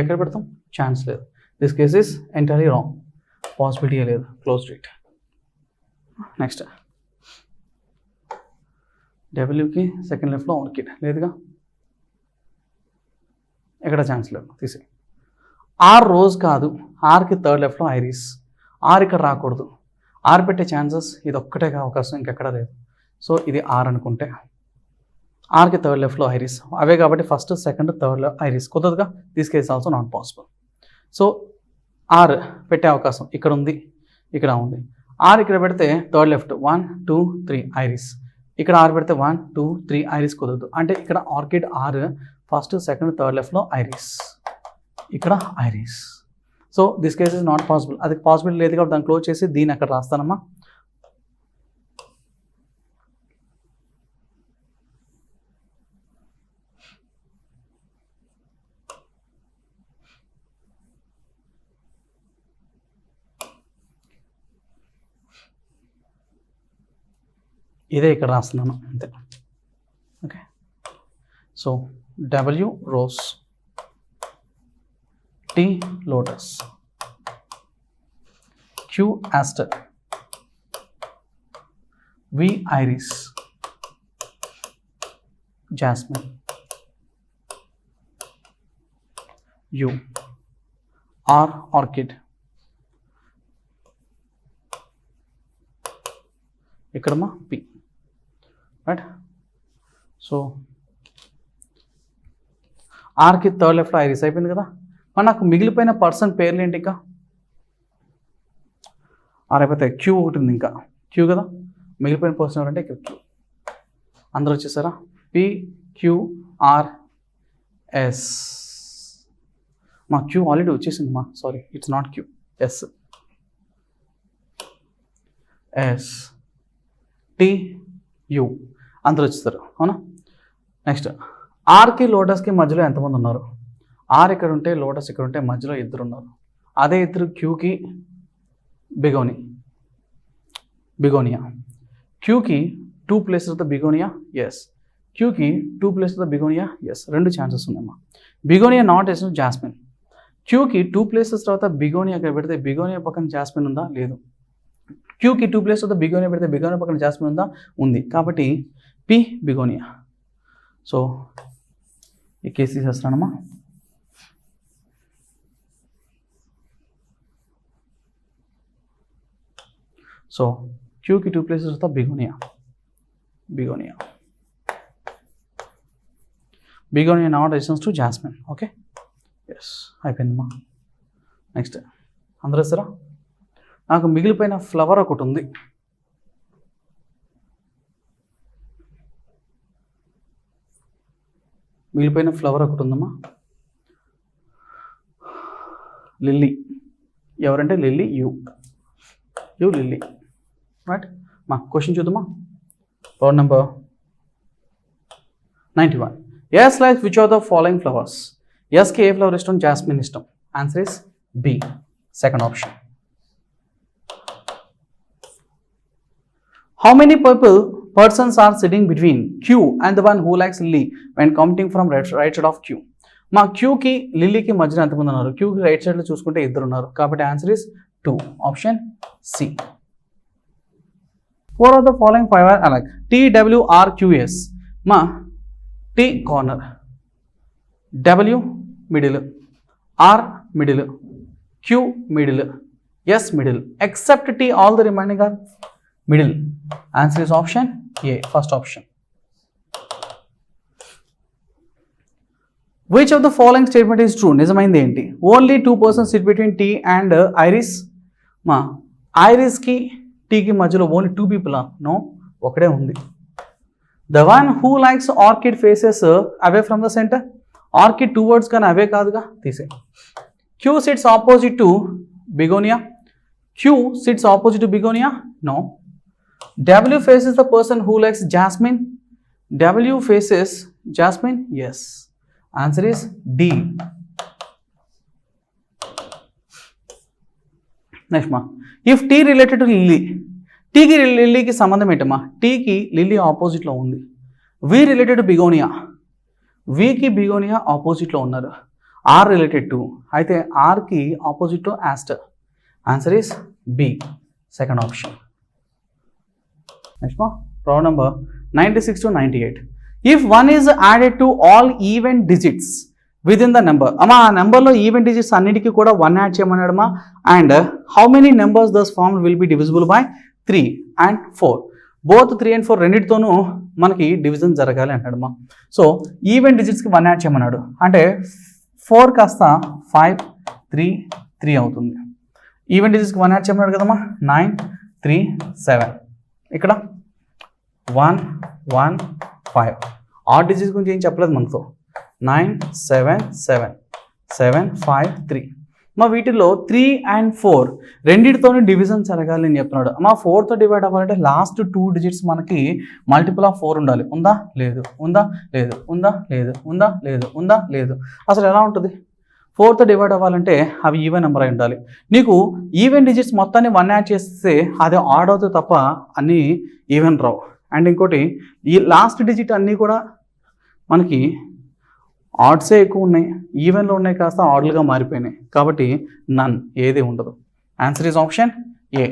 ఎక్కడ పెడతాం? ఛాన్స్ లేదు. This case is entirely wrong, possibility లేదు. Close it. నెక్స్ట్ డబ్ల్యూకి సెకండ్ లెఫ్ట్లో ఆర్కిడ్ లేదుగా, ఎక్కడ ఛాన్స్ లేదు, తీసే. ఆర్ రోజ్ కాదు, ఆర్కి థర్డ్ లెఫ్ట్లో ఐరిస్, ఆర్ ఇక్కడ రాకూడదు. ఆర్ పెట్టే ఛాన్సెస్ ఇది ఒక్కటే అవకాశం, ఇంకెక్కడ లేదు. సో ఇది ఆర్ అనుకుంటే ఆర్కి థర్డ్ లెఫ్ట్లో ఐరిస్ అవే కాబట్టి ఫస్ట్ సెకండ్ థర్డ్లో ఐరిస్ కుదరదుగా. This case also not possible. So R పెట్టే అవకాశం ఇక్కడ ఉంది, ఇక్కడ ఉంది. ఆర్ ఇక్కడ పెడితే థర్డ్ లెఫ్ట్ 1 2 3 ఐరిస్, ఇక్కడ ఆర్ పెడితే 1 2 3 ఐరిస్ కుదరదు. అంటే ఇక్కడ orchid R first second third లెఫ్ట్లో ఐరిస్, ఇక్కడ iris. So this case is not possible. అది పాసిబిలిటీ లేదు కాబట్టి దాన్ని క్లోజ్ చేసి దీన్ని అక్కడ రాస్తానమ్మా. ఇదే ఇక్కడ రాస్తున్నాను అంతే. Okay, so W rose, T lotus, Q aster, V iris, jasmine, U R orchid, ఇక్కడమ్మా పి. రైట్. సో ఆర్కి థర్డ్ లెఫ్ట్లో ఐరిస్ అయిపోయింది కదా. మరి నాకు మిగిలిపోయిన పర్సన్ పేర్లు ఏంటి? ఇంకా ఆర్ అయిపోతే క్యూ ఒకటి ఉంది, ఇంకా క్యూ కదా. మిగిలిపోయిన పర్సన్ ఎవరంటే క్యూ. అందరూ వచ్చేసారా? P Q R S. మా క్యూ ఆల్రెడీ వచ్చేసింది మా, sorry it's not Q, S. S T U అందరూ వచ్చేస్తారు, అవునా. నెక్స్ట్ ఆర్కి లోటస్కి మధ్యలో ఎంతమంది ఉన్నారు? ఆర్ ఇక్కడ ఉంటే లోటస్ ఇక్కడ ఉంటే మధ్యలో ఇద్దరు ఉన్నారు. అదే ఇద్దరు క్యూకి బిగోనియా. క్యూకి 2 places ద బిగోనియా, ఎస్. క్యూకి 2 places the begonia, yes. 2 chances ఉన్నాయమ్మా. Begonia not S jasmine. క్యూకి 2 places తర్వాత బిగోనియా ఇక్కడ పెడితే బిగోనియా పక్కన జాస్మిన్ ఉందా? లేదు. క్యూకి 2 places తర్వాత బిగోనియా పెడితే బిగోనియా పక్కన జాస్మిన్ ఉందా? ఉంది. కాబట్టి పి బిగోనియా. సో ఈ కేసు తీసేస్తానమ్మా. సో క్యూకి 2 places తర్వాత begonia not resistance to jasmine. Okay, yes, అయిపోయిందమ్మా. నెక్స్ట్ అందరూ వస్తారా? నాకు మిగిలిపోయిన ఫ్లవర్ ఒకటి ఉంది. ఉందమ్మా. లిల్లీ. ఎవరంటే లిల్లీ, యు లిల్లీ, రైట్. మా క్వశ్చన్ చూద్దామా. Road number 91. S like which are the following flowers? ఎస్కి ఏ ఫ్లవర్ ఇష్టం? జాస్మిన్ ఇష్టం. Answer is B, second option. How many persons are sitting between Q and the one who likes Lily when counting from right side of Q? మా క్యూకి లిల్లీకి మధ్యన ఎంతమంది ఉన్నారు? క్యూకి right సైడ్లో చూసుకుంటే ఇద్దరు ఉన్నారు. కాబట్టి answer is 2, option C. 4 of the following 5 are alike. TWRQS. మా T corner, W middle, R middle, Q middle, S middle, except T all the remaining are middle. Answer is option A, first option. Which of the following statement is true? నిజమైంది ఏంటి? Only 2 persons sit between T and Iris. మా ఐరిస్కి టీకి మధ్యలో only 2 people. No, ఒకడే ఉంది. The one who likes orchid faces away from the center. Orchid towards కానీ అవే కాదుగా, తీసే. Q sits opposite to begonia. Q sits opposite to begonia. No. W faces the person who likes jasmine. W faces jasmine. Yes. Answer is D. Next ma. If T related to Lily, T ki Lily ki sambandham ఏంటమ్మా? T ki Lily opposite లో ఉంది. V related to begonia. V ki begonia opposite లో ఉన్నారు. R related to, అయితే R ki opposite to aster. Answer is B, second option. Next one, problem number 96 to 98. If 1 is added to all even digits within the number, అమ్మా ఆ నెంబర్లో even digits అన్నిటికీ కూడా 1 add చేయమన్నాడమ్మా. And how many numbers thus formed will be divisible by 3 and 4. Both 3 and 4 రెండింటితోనూ మనకి division జరగాలి అంటాడమ్మా. సో ఈవెన్ డిజిట్స్కి 1 యాడ్ చేయమన్నాడు అంటే 4 కాస్త 5, 3, 3 అవుతుంది. ఈవెన్ డిజిట్స్కి 1 యాడ్ చేయమన్నాడు కదమ్మా. 9, 3, 7. ఇక్కడ 1, 1, 5. ఆడ్ డిజిట్స్ గురించి ఏం చెప్పలేదు మనతో. 9, 7, 7, 7, 5, 3. మా వీటిలో 3 and 4 రెండింటితోనే డివిజన్ జరగాలి అని చెప్తున్నాడు. మా 4తో డివైడ్ అవ్వాలంటే లాస్ట్ 2 డిజిట్స్ మనకి మల్టిపుల్ ఆఫ్ 4 ఉండాలి. ఉందా? లేదు. ఉందా? లేదు. ఉందా? లేదు. ఉందా? లేదు. ఉందా? లేదు. అసలు ఎలా ఉంటుంది? 4తో డివైడ్ అవ్వాలంటే అవి ఈవెన్ నెంబర్ అయి ఉండాలి. నీకు ఈవెన్ డిజిట్స్ మొత్తాన్ని 1 యాడ్ చేస్తే అది ఆడ్ అవుతుంది తప్ప అన్నీ ఈవెన్ రావు. అండ్ ఇంకోటి ఈ లాస్ట్ డిజిట్ అన్నీ కూడా మనకి ఆడ్సే ఎక్కువ ఉన్నాయి, ఈవెన్లో ఉన్నాయి కాస్త ఆడ్లుగా మారిపోయినాయి. కాబట్టి నన్, ఏది ఉండదు. Answer is option A.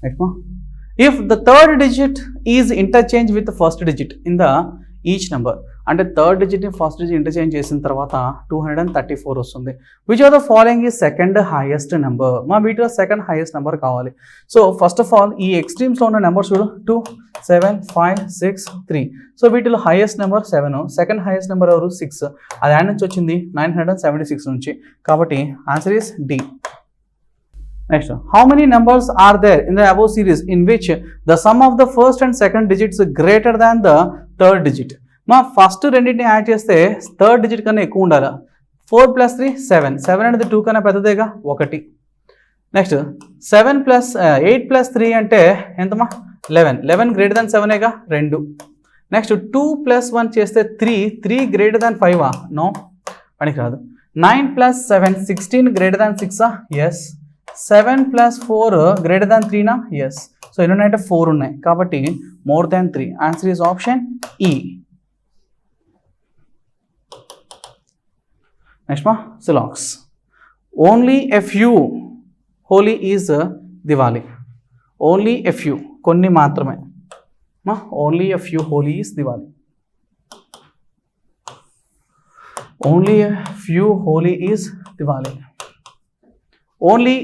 Next if the third digit is interchange with first digit in the each number, అంటే థర్డ్ డిజిట్ని ఫస్ట్ డిజిట్ ఇంటర్చేంజ్ చేసిన తర్వాత 234 వస్తుంది. విచ్ ఆర్ ద ఫాలోయింగ్ ఈ సెకండ్ హైయెస్ట్ నెంబర్? మా వీటిలో సెకండ్ హైయెస్ట్ నెంబర్ కావాలి. So first of all ఈ ఎక్స్ట్రీమ్స్లో ఉన్న నెంబర్స్ చూడు. 2, 7, 5, 6, 3. సో వీటిలో highest number 7, second highest number ఎవరు? 6. అది యాడ్ నుంచి వచ్చింది 976 నుంచి. కాబట్టి answer is D. Next, how many numbers are there in the above series in which the sum of the first and second digits greater than the third digit? మా first రెండింటిని add చేస్తే third digit కన్నా ఎక్కువ ఉండాలి. 4 + 3 7. 7 అనేది 2 కన్నా పెద్దదేగా, 1. Next 8 + 3 అంటే ఎంతమా? 11 greater than 7ఏగా 2. Next 2 + 1 చేస్తే 3 గ్రేటర్ దాన్ 5ఆ? నో, పనికి రాదు. 9 + 7 16 గ్రేటర్ దాన్ 6ఆ? ఎస్. 7 + 4 గ్రేటర్ దాన్ 3నా? ఎస్. సో ఎన్ని ఉన్నాయంటే 4 ఉన్నాయి, కాబట్టి more than 3. Answer is option E. Next మా సిలాక్స్. Only a few Holi is Diwali. Only a few, కొన్ని మాత్రమే. మా only a few Holi is Diwali. Only a few Holi is Diwali. Only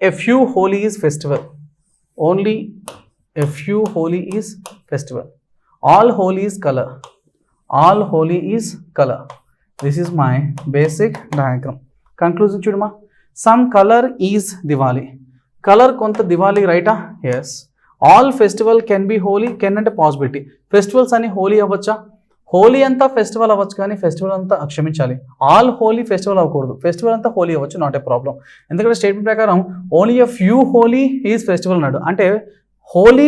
a few Holi is festival. Only a few Holi is festival. All Holi is colour. All Holi is colour. This is my basic diagram. Conclusion చూడమా. Some colour is Diwali. Colour కొంత దివాలి, రైటా? Yes. All festival can be Holi. Can అంటే possibility. Festivals అని హోలీ అవ్వచ్చా? హోలీ అంతా festival అవ్వచ్చు, కానీ festival అంతా క్షమించాలి, ఆల్ హోలీ ఫెస్టివల్ అవ్వకూడదు. ఫెస్టివల్ అంతా హోలీ అవ్వచ్చు, నాట్ ఏ ప్రాబ్లం. ఎందుకంటే స్టేట్మెంట్ ప్రకారం only a few Holi is festival అన్నాడు. అంటే హోలీ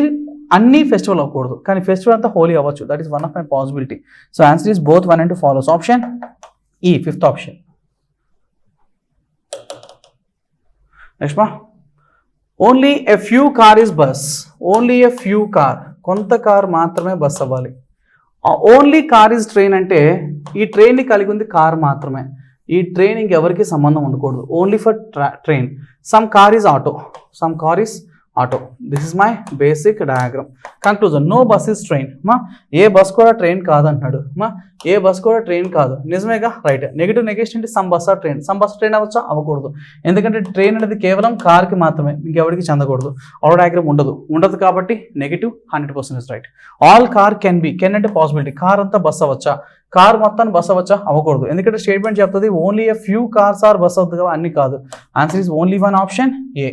అన్ని ఫెస్టివల్ అవ్వకూడదు, కానీ ఫెస్టివల్ అంతా హోలీ అవ్వచ్చు. That is one of my possibility. So answer is both 1 and 2 follows. Option ఈ, ఫిఫ్త్ ఆప్షన్. నెక్స్ట్ మా. Only a few car is bus. Only a few car, కొంత కార్ మాత్రమే బస్ అవ్వాలి. ఓన్లీ కార్ ఈజ్ ట్రైన్ అంటే ఈ ట్రైన్ని కలిగి ఉంది car మాత్రమే. ఈ ట్రైన్ ఇంకెవరికి సంబంధం ఉండకూడదు. Only for train. Some car is auto. Some car is auto. This is my basic diagram. Conclusion. No bus is train. మా ఏ బస్ కూడా ట్రైన్ కాదంటున్నాడు. మా ఏ బస్ కూడా ట్రైన్ కాదు, నిజమేగా? రైట్. నెగిటివ్ నెగేషన్ అంటే some bus or train. Some bus train అవ్వచ్చా? అవ్వకూడదు. ఎందుకంటే ట్రైన్ అనేది కేవలం కార్కి మాత్రమే, ఇంకెవరికి చెందకూడదు. ఆల్ డయాగ్రామ్ ఉండదు కాబట్టి negative 100% is right. All car can be. Can అంటే పాసిబిలిటీ. కార్ అంతా బస్ అవ్వచ్చా? కార్ మొత్తాన్ని బస్ అవ్వచ్చా? అవ్వకూడదు. ఎందుకంటే స్టేట్మెంట్ చెప్తుంది only a few cars are bus అవుతుంది, అన్ని కాదు. Answer is only 1 option A.